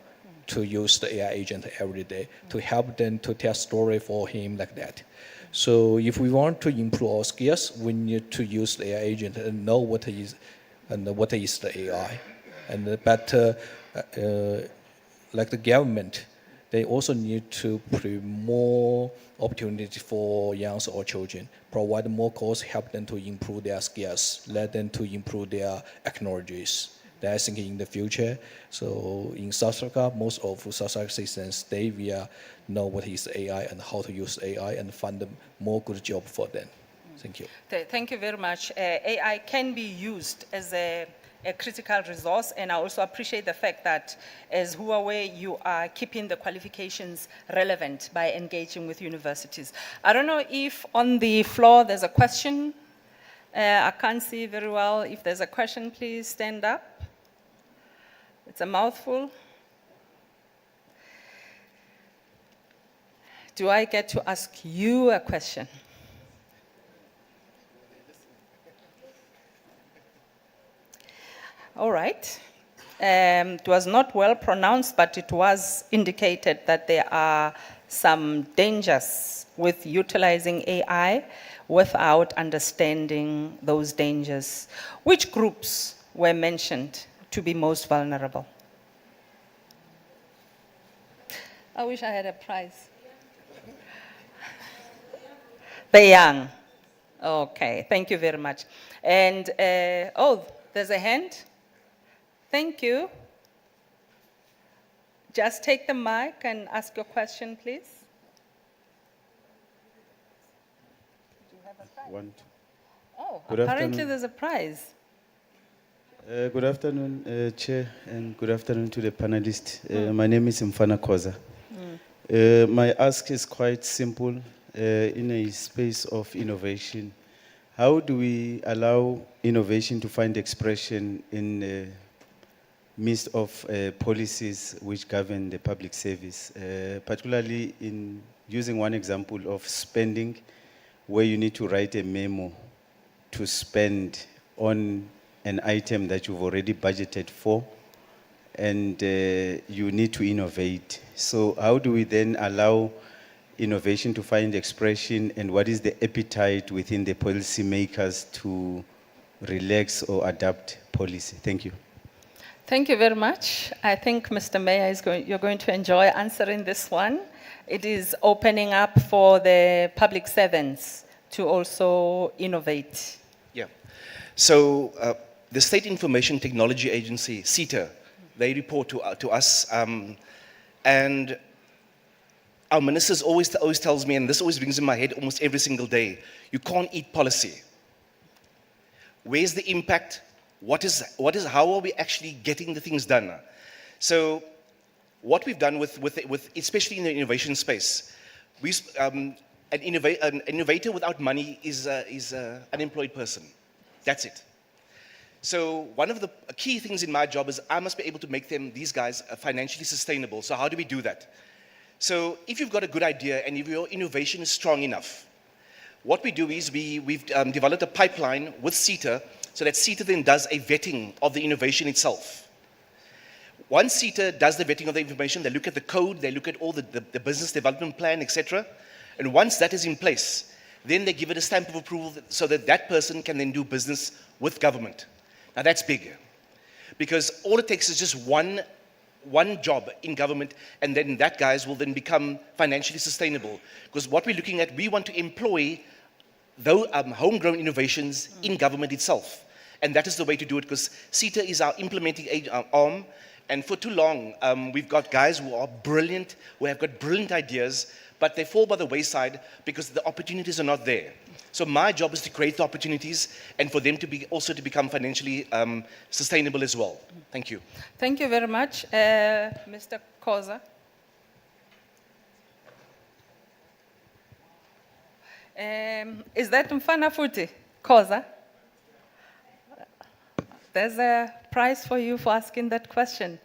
to use the AI agent every day to help them to tell story for him like that. So if we want to improve our skills, we need to use the AI agent and know what is the AI. Like the government, they also need to provide more opportunity for young or children, provide more courses, help them to improve their skills, let them to improve their technologies. That I think in the future, so in South Africa, most of South African citizens, they will know what is AI and how to use AI and find a more good job for them. Thank you. Thank you very much. AI can be used as a critical resource, and I also appreciate the fact that as Huawei, you are keeping the qualifications relevant by engaging with universities. I don't know if on the floor there's a question. I can't see very well. If there's a question, please stand up. It's a mouthful. Do I get to ask you a question? All right. It was not well pronounced, but it was indicated that there are some dangers with utilizing AI without understanding those dangers. Which groups were mentioned to be most vulnerable? I wish I had a prize. The young. Okay, thank you very much. And, there's a hand. Thank you. just take the mic and ask your question, please. One. Oh, Good apparently afternoon. there's a prize. Good afternoon, Chair, and good afternoon to the panelists. My name is Mfana Koza. My ask is quite simple. In a space of innovation, how do we allow innovation to find expression in the midst of policies which govern the public service, particularly in using one example of spending, where you need to write a memo to spend on an item that you've already budgeted for, and you need to innovate. So how do we then allow innovation to find expression, and what is the appetite within the policymakers to relax or adapt policy? Thank you. Thank you very much. I think Mr. Mayor you're going to enjoy answering this one. It is opening up for the public servants to also innovate. Yeah. So the State Information Technology Agency, SETA, they report to us, and our ministers always tells me, and this always rings in my head almost every single day, you can't eat policy. Where's the impact? How are we actually getting the things done? So what we've done with especially in the innovation space, an innovator without money is an unemployed person. That's it. So one of the key things in my job is I must be able to make these guys financially sustainable. So how do we do that? So if you've got a good idea and if your innovation is strong enough, what we do is we've developed a pipeline with SETA so that SETA then does a vetting of the innovation itself. Once SETA does the vetting of the information, they look at the code, they look at all the business development plan, etc. And once that is in place, then they give it a stamp of approval so that that person can then do business with government. Now that's big, because all it takes is just one job in government, and then that guys will then become financially sustainable. Because what we're looking at, we want to employ homegrown innovations in government itself. And that is the way to do it, because SETA is our implementing arm, and for too long, we've got guys who are brilliant, who have got brilliant ideas, but they fall by the wayside because the opportunities are not there. So my job is to create the opportunities and for them to become financially sustainable as well. Thank you. Thank you very much. Mr. Koza. Is that Mfana Futi? Koza? There's a prize for you for asking that question.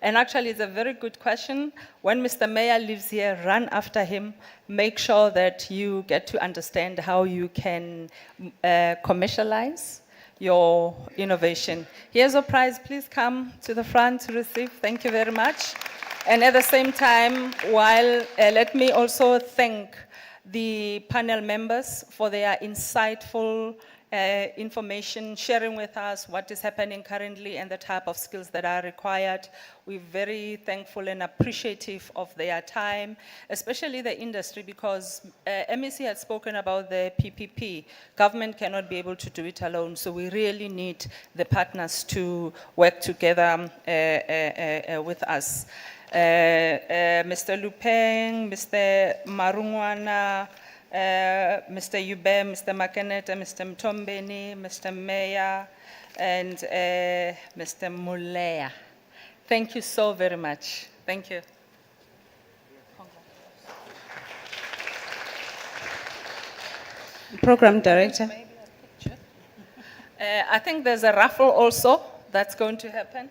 And actually, it's a very good question. When Mr. Mayor lives here, run after him. Make sure that you get to understand how you can commercialize your innovation. Here's a prize. Please come to the front to receive. Thank you very much. And at the same time, let me also thank the panel members for their insightful information, sharing with us what is happening currently and the type of skills that are required. We're very thankful and appreciative of their time, especially the industry, because MEC had spoken about the PPP. Government cannot be able to do it alone, so we really need the partners to work together with us. Mr. Lupeng, Mr. Marungwana, Mr. Yube, Mr. Makeneta, Mr. Mtombeni, Mr. Mayor, and Mr. Mulea. Thank you so very much. Thank you. Program Director. I think there's a raffle also that's going to happen.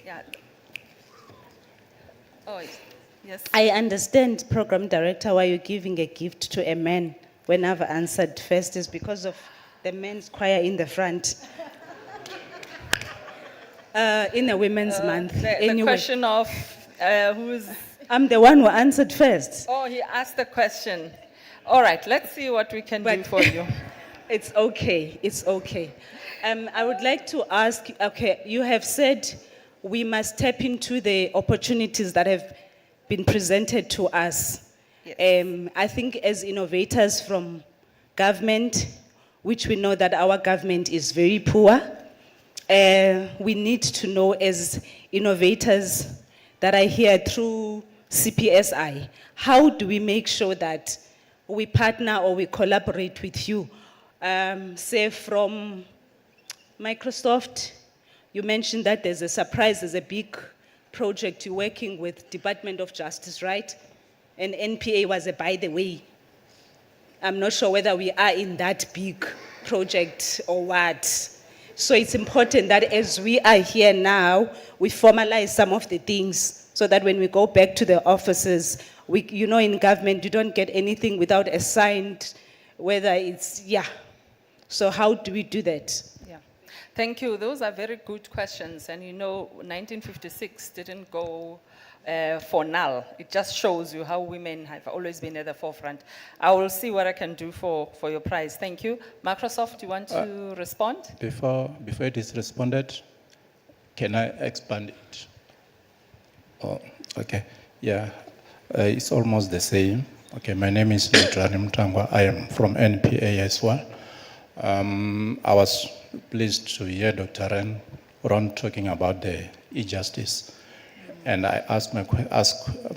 Yeah. Oh, yes. I understand, Program Director, why you're giving a gift to a man when I've answered first is because of the men's choir in the front. In the Women's Month. The question of who's... I'm the one who answered first. Oh, he asked the question. All right, let's see what we can do for you. It's okay, it's okay. I would like to ask, okay, you have said we must tap into the opportunities that have been presented to us. Yes. I think as innovators from government, which we know that our government is very poor. We need to know as innovators that are here through CPSI, how do we make sure that we partner or we collaborate with you? Say from Microsoft, you mentioned that there's a surprise, there's a big project you're working with Department of Justice, right? And NPA was a by the way. I'm not sure whether we are in that big project or what. So it's important that as we are here now, we formalize some of the things so that when we go back to the offices, you know, in government, you don't get anything without a signed, whether it's, yeah. So how do we do that? Yeah. Thank you. Those are very good questions. And you know, 1956 didn't go for null. It just shows you how women have always been at the forefront. I will see what I can do for your prize. Thank you. Microsoft, do you want to respond? Before it is responded, can I expand it? Oh, okay. Yeah, it's almost the same. Okay, my name is Mitrani Mtangwa. I am from NPA as well. I was pleased to hear Dr. Ron talking about the e-justice. And I asked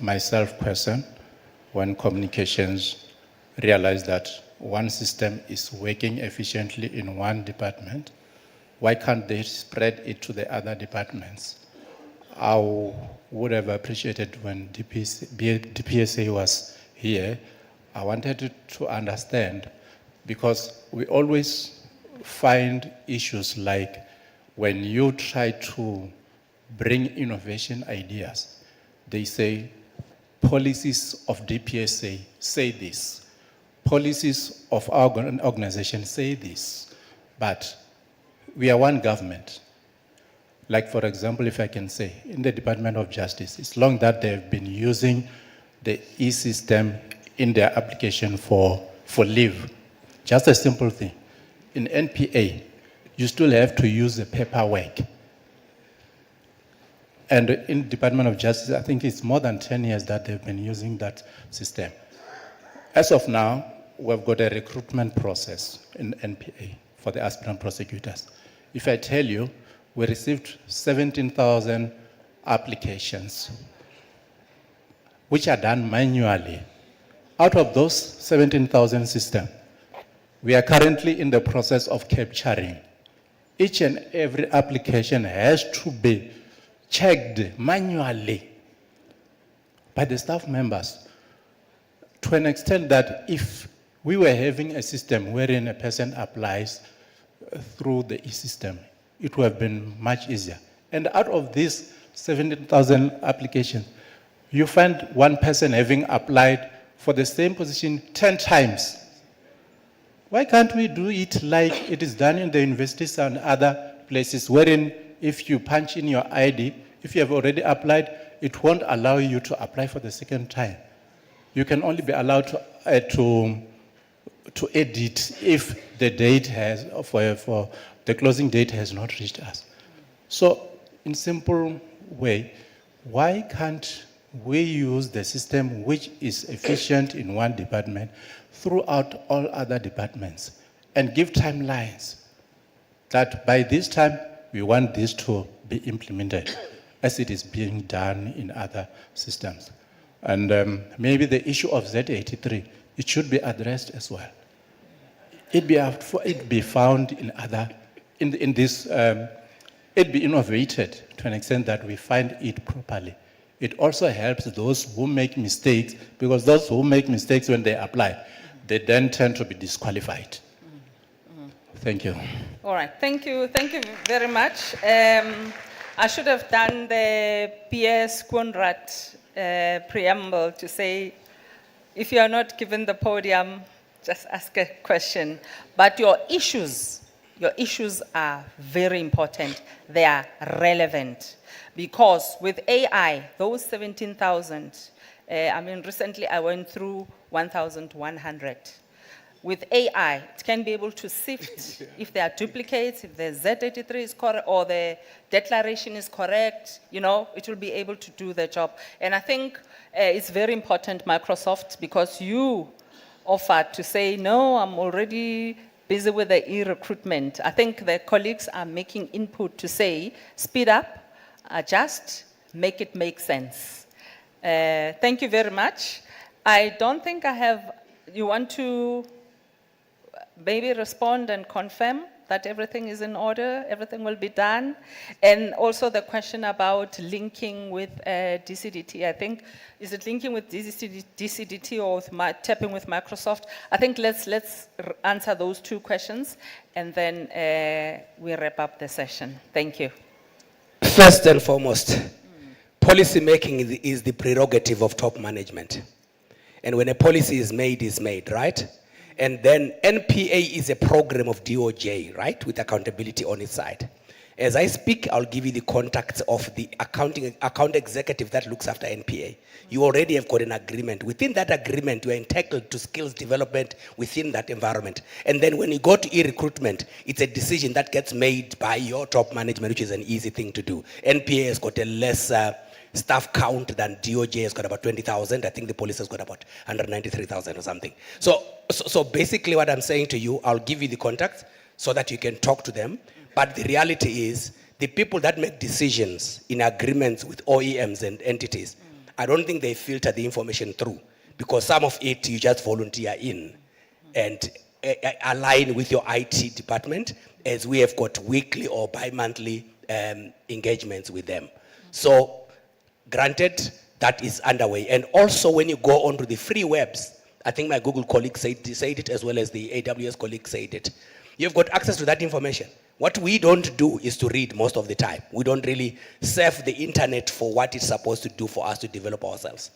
myself question when communications realized that one system is working efficiently in one department, why can't they spread it to the other departments? I would have appreciated when DPSA was here. I wanted to understand, because we always find issues like when you try to bring innovation ideas, they say policies of DPSA say this, policies of our organization say this, but we are one government. Like, for example, if I can say, in the Department of Justice, it's long that they've been using the e-system in their application for leave. Just a simple thing. In NPA, you still have to use the paperwork. And in Department of Justice, I think it's more than 10 years that they've been using that system. As of now, we've got a recruitment process in NPA for the aspirant prosecutors. If I tell you, we received 17,000 applications, which are done manually. Out of those 17,000 systems, we are currently in the process of capturing. Each and every application has to be checked manually by the staff members, to an extent that if we were having a system wherein a person applies through the e-system, it would have been much easier. And out of these 17,000 applications, you find one person having applied for the same position 10 times. Why can't we do it like it is done in the universities and other places, wherein if you punch in your ID, if you have already applied, it won't allow you to apply for the second time. You can only be allowed to edit if the date has, for the closing date has not reached us. So, in simple way, why can't we use the system which is efficient in one department throughout all other departments and give timelines that by this time we want this to be implemented as it is being done in other systems. And maybe the issue of Z83, it should be addressed as well. It be found in other, in this, it be innovated to an extent that we find it properly. It also helps those who make mistakes, because those who make mistakes when they apply, they then tend to be disqualified. Thank you. All right, thank you very much. I should have done the P.S. Konrad preamble to say, if you are not given the podium, just ask a question. But your issues are very important. They are relevant. Because with AI, those 17,000, recently I went through 1,100. With AI, it can be able to sift if there are duplicates, if the Z83 is correct, or the declaration is correct, it will be able to do the job. And I think it's very important, Microsoft, because you offered to say, no, I'm already busy with the e-recruitment. I think the colleagues are making input to say, speed up, adjust, make it make sense. Thank you very much. I don't think I have, you want to maybe respond and confirm that everything is in order, everything will be done? And also the question about linking with DCDT, I think, is it linking with DCDT or with tapping with Microsoft? I think let's answer those two questions and then we wrap up the session. Thank you. First and foremost, policy making is the prerogative of top management. And when a policy is made, right? And then NPA is a program of DOJ, right? With accountability on its side. As I speak, I'll give you the contacts of the account executive that looks after NPA. You already have got an agreement. Within that agreement, you are entitled to skills development within that environment. And then when you go to e-recruitment, it's a decision that gets made by your top management, which is an easy thing to do. NPA has got a less staff count than DOJ has got about 20,000. I think the police has got about 193,000 or something. So basically what I'm saying to you, I'll give you the contacts so that you can talk to them. But the reality is, the people that make decisions in agreements with OEMs and entities, I don't think they filter the information through, because some of it you just volunteer in and align with your IT department, as we have got weekly or bi-monthly engagements with them. So granted, that is underway. And also when you go onto the free webs, I think my Google colleague said it as well as the AWS colleague said it. You've got access to that information. What we don't do is to read most of the time. We don't really surf the internet for what it's supposed to do for us to develop ourselves.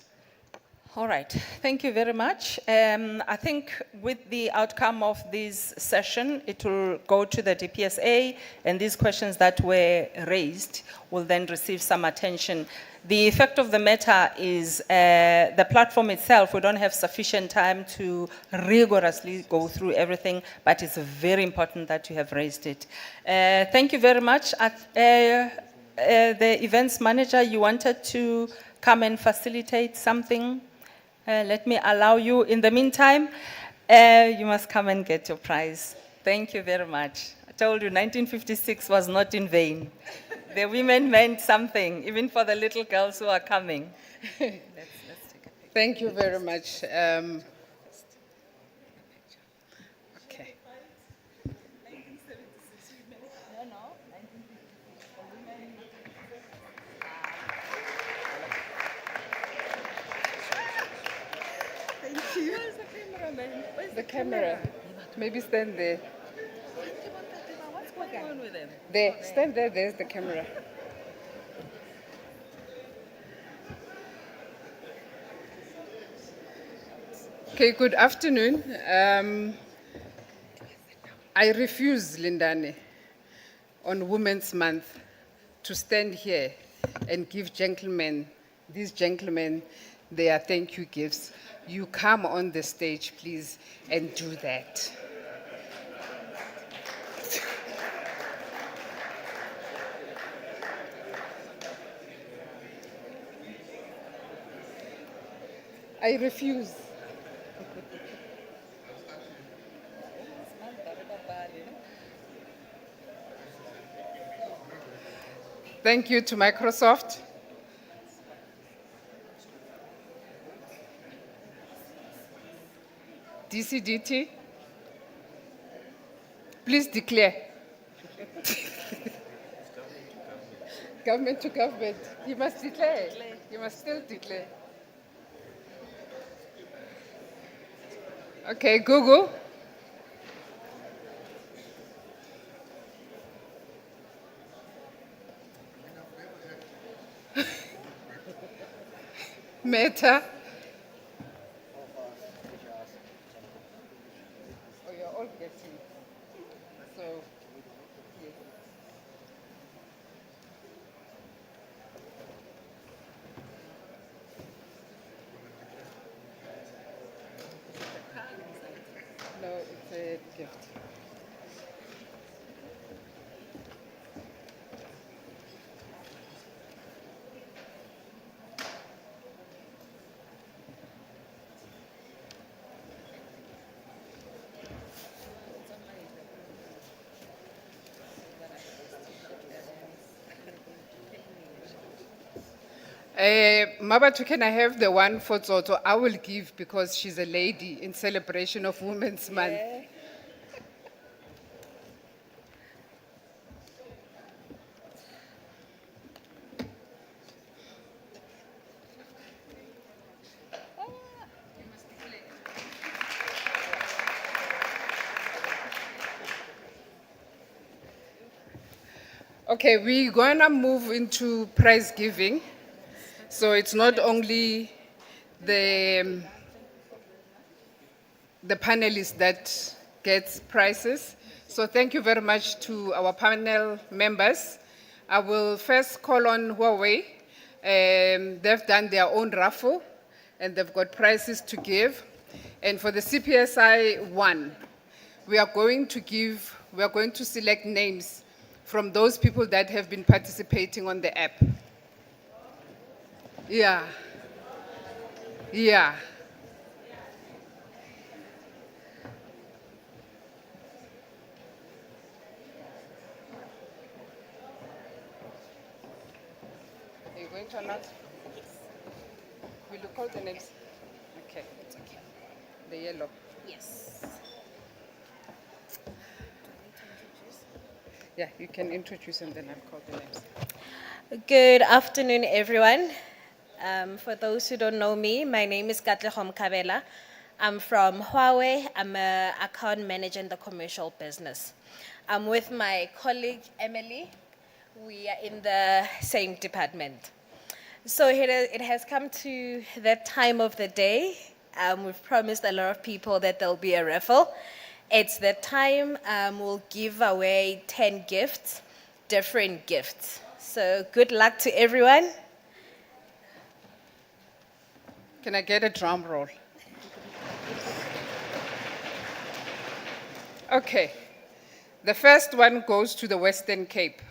All right, thank you very much. I think with the outcome of this session, it will go to the DPSA, and these questions that were raised will then receive some attention. The effect of the matter is the platform itself, we don't have sufficient time to rigorously go through everything, but it's very important that you have raised it. Thank you very much. The events manager, you wanted to come and facilitate something? Let me allow you. In the meantime, you must come and get your prize. Take you very much. I told you 1956 was not in vain. The women meant something, even for the little girls who are coming. Let's take a picture. Thank you very much. Okay. Thank you. Where's the cameraman? Where's The camera. Maybe stand there. What's going on with them? There. Stand there. There's the camera. Okay, good afternoon. I refuse, Lindane, on Women's Month, to stand here and give these gentlemen, their thank you gifts. You come on the stage, please, and do that. I refuse. Thank you to Microsoft. DCDT. Please declare. Government to government. You must declare. You must still declare. Okay, Google. Meta. Oh, you're all getting. So, yes. No, it's a gift. Mabatu, can I have the one for Toto? I will give because she's a lady in celebration of Women's Month. Okay, we're gonna move into prize giving. So it's not only the panelists that gets prizes. So thank you very much to our panel members. I will first call on Huawei. They've done their own raffle and they've got prizes to give. And for the CPSI 1, we are going to select names from those people that have been participating on the app. Yeah. Yeah. Are you going to announce? Yes. Will you call the names? Okay. It's okay. The yellow. Yes. Yeah, you can introduce and then I'll call the names. Good afternoon, everyone. For those who don't know me, my name is Katlego Mkhabela. I'm from Huawei. I'm an account manager in the commercial business. I'm with my colleague, Emily. We are in the same department. So it has come to that time of the day. We've promised a lot of people that there'll be a raffle. It's the time we'll give away 10 gifts, different gifts. So good luck to everyone. Can I get a drum roll? Okay. The first one goes to the Western Cape.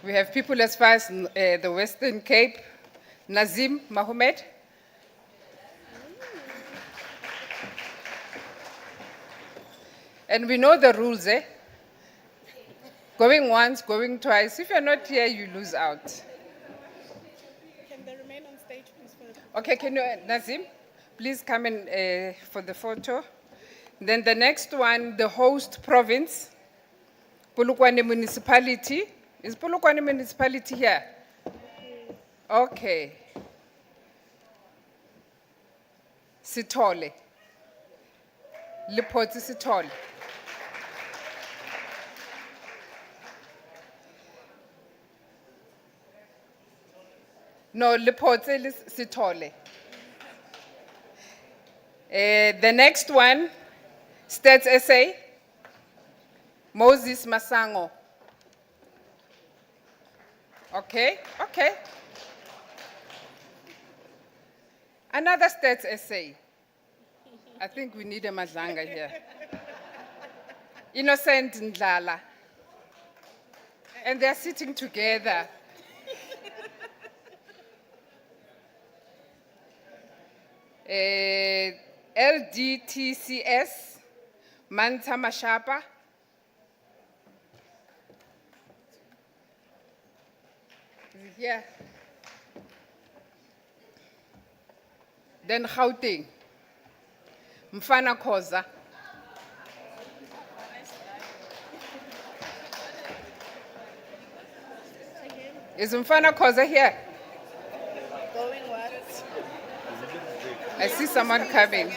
We have people as far as the Western Cape. Nazim Mohammed. And we know the rules, eh? Going once, going twice. If you're not here, you lose out. Can they remain on stage, please? Okay, can you, Nazim, please come in for the photo. Then the next one, the host province, Polokwane Municipality. Is Polokwane Municipality here? Okay. Sithole. Lipoti Sithole. No, Lipoti Sithole. The next one, Stats SA, Moses Masango. Okay, okay. Another Stats SA. I think we need a Madlanga here. Innocent Ndlala. And they're sitting together. LDTCS, Manta Mashapa. Is it here? Then Gauteng, Mfana Khoza. Is Mfana Khoza here? Going once. I see someone coming.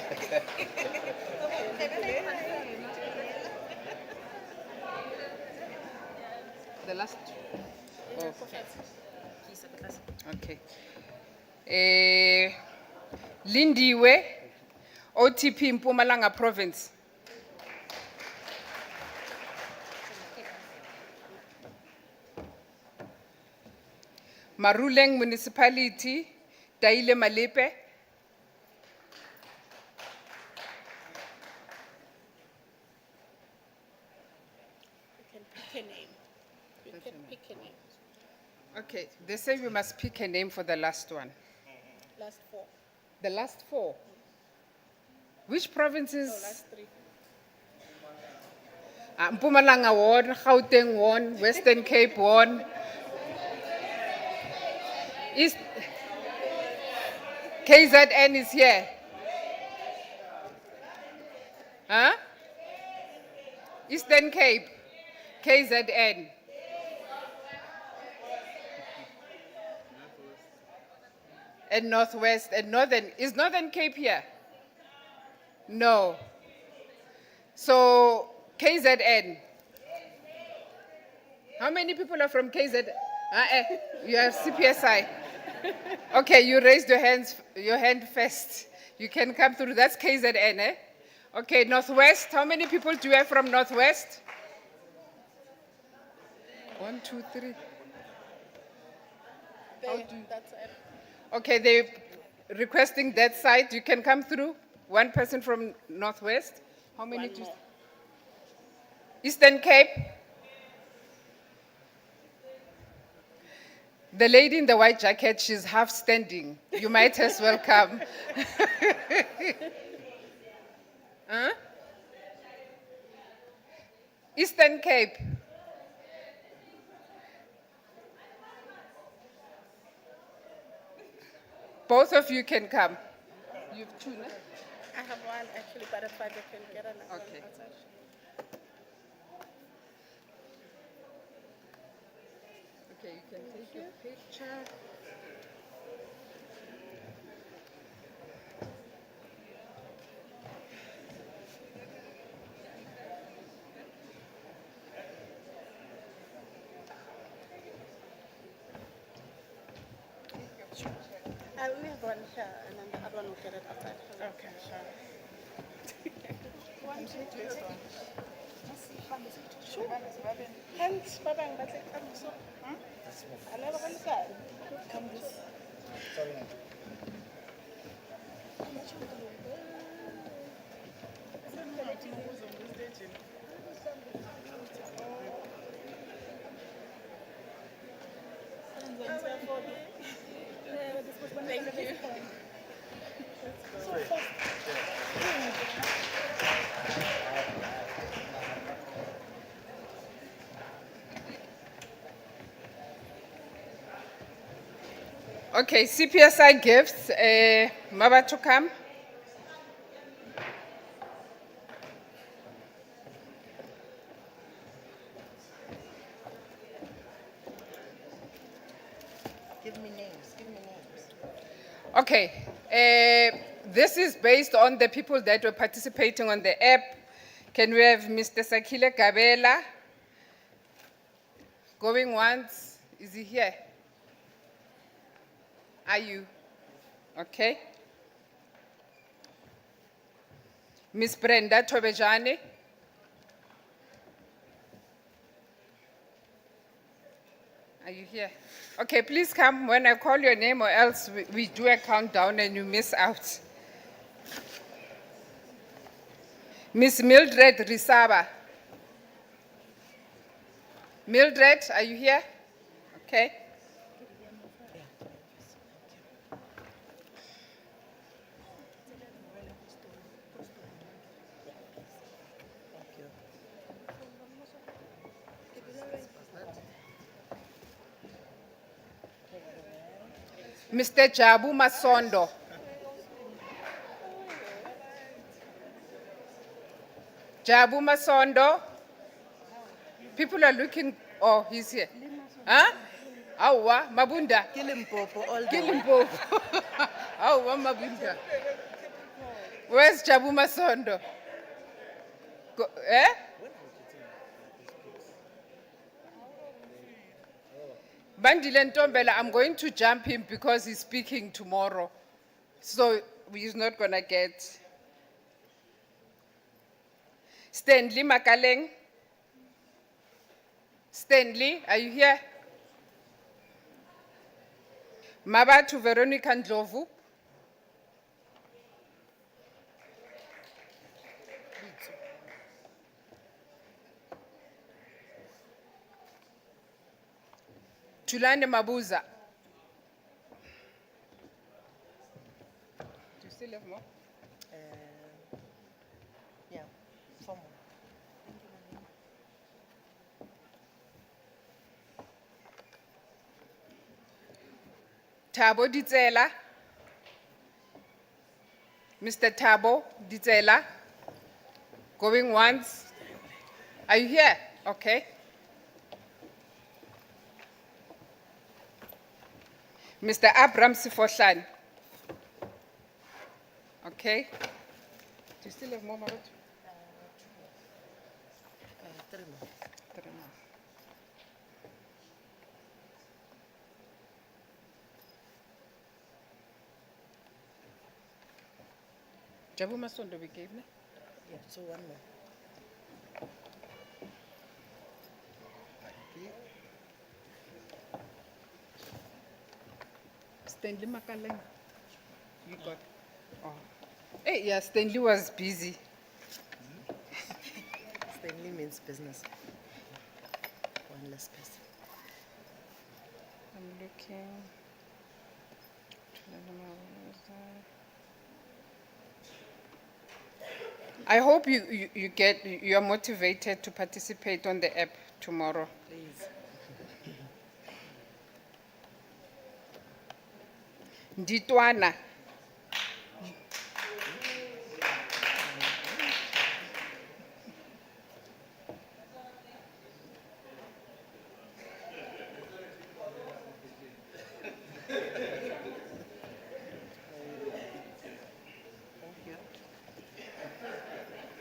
The last. Oh. Okay. Lindiwe, OTP Mpumalanga Province. Maruleng Municipality, Taile Malepe. Okay, they say we must pick a name for the last one. Last four. The last four? Which provinces? No, last three. Mpumalanga won, Gauteng won, Western Cape won. East, KZN is here. Huh? Eastern Cape, KZN. And Northwest and Northern. Is Northern Cape here? No. So KZN. How many people are from KZN? You have CPSI. Okay, you raised your hand first. You can come through. That's KZN, eh? Okay, Northwest. How many people do you have from Northwest? 1, 2, 3. Okay, they're requesting that side. You can come through. One person from Northwest. How many do you? Eastern Cape. The lady in the white jacket, she's half standing. You might as well come. Huh? Eastern Cape. Both of you can come. You have two, no? I have one actually, but if I can get another. Okay. Okay, you can take your picture. I only have one shot, and then the other one will get it outside. Okay, sure. One, two, three. Sure. Hands, babang, but like, I'm so. I never want to go. Come this. Sorry. Thank you. Okay, CPSI gifts. Maba to come. Give me names, give me names. Okay, this is based on the people that were participating on the app. Can we have Mr. Sakile Gabela? Going once, is he here? Are you? Okay. Miss Brenda Tobejane? Are you here? Okay, please come when I call your name, or else we do a countdown and you miss out. Miss Mildred Risaba. Mildred, are you here? Okay. Mr. Jabu Masondo. Jabu Masondo. People are looking. Oh, he's here. Huh? Awa, Mabunda. Kilimpopo, all the Kilimpopo. Awa, Mabunda. Where's Jabu Masondo? Eh? Bandile Ntombela, I'm going to jump him because he's speaking tomorrow. So he's not going to get. Stanley Makaleng. Stanley, are you here? Mabatu Veronica Ndlovu. Tulane Mabuza. Do you still have more? Yeah, 4 more. Thabo Ditsela. Mr. Thabo Ditsela. Going once. Are you here? Okay. Mr. Abram Sifohlan. Okay. Do you still have more, Marot? 3 more. Jabu Masondo we gave, ne? Yeah, so one more. Stanley Makaleng. You got. Oh. Hey, yeah, Stanley was busy. Stanley means business. One less person. I'm looking. I hope you are motivated to participate on the app tomorrow. Please. Nditwana.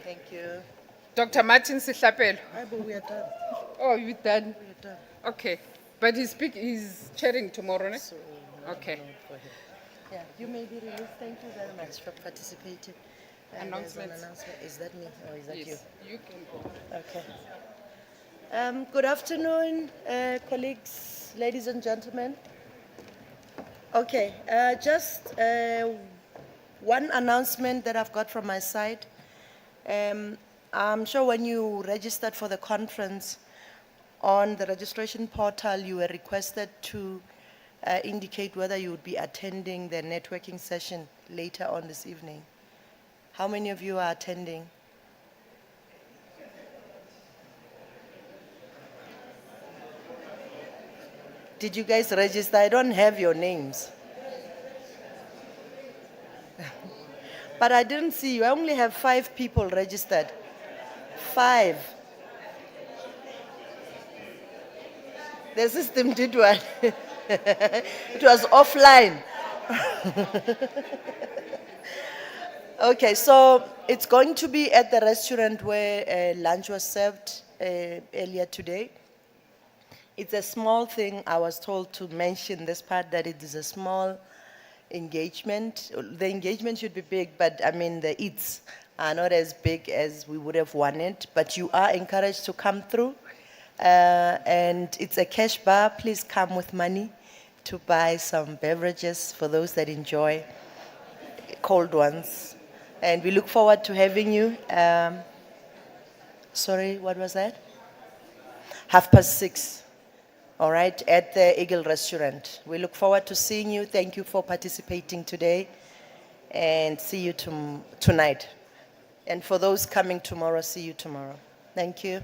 Thank you. Dr. Martin Sihlapelo. Hi, but we are done. Oh, you done? We are done. Okay. But he's chairing tomorrow, ne? So, Okay. no, go ahead. Yeah, you may be released. Thank you very much for participating. And there's an Announcements. announcement. Is that me or is that you? Yes, you can go. Okay. Good afternoon, colleagues, ladies and gentlemen. Okay, just one announcement that I've got from my side. I'm sure when you registered for the conference on the registration portal, you were requested to indicate whether you would be attending the networking session later on this evening. How many of you are attending? Did you guys register? I don't have your names. But I didn't see you. I only have 5 people registered. 5. The system did one. It was offline. Okay, so it's going to be at the restaurant where lunch was served earlier today. It's a small thing. I was told to mention this part that it is a small engagement. The engagement should be big, but I mean the eats are not as big as we would have wanted. But you are encouraged to come through. And it's a cash bar. Please come with money to buy some beverages for those that enjoy cold ones. And we look forward to having you. Sorry, what was that? 6:30. All right, at the Eagle Restaurant. We look forward to seeing you. Thank you for participating today. And see you tonight. And for those coming tomorrow, see you tomorrow. Thank you.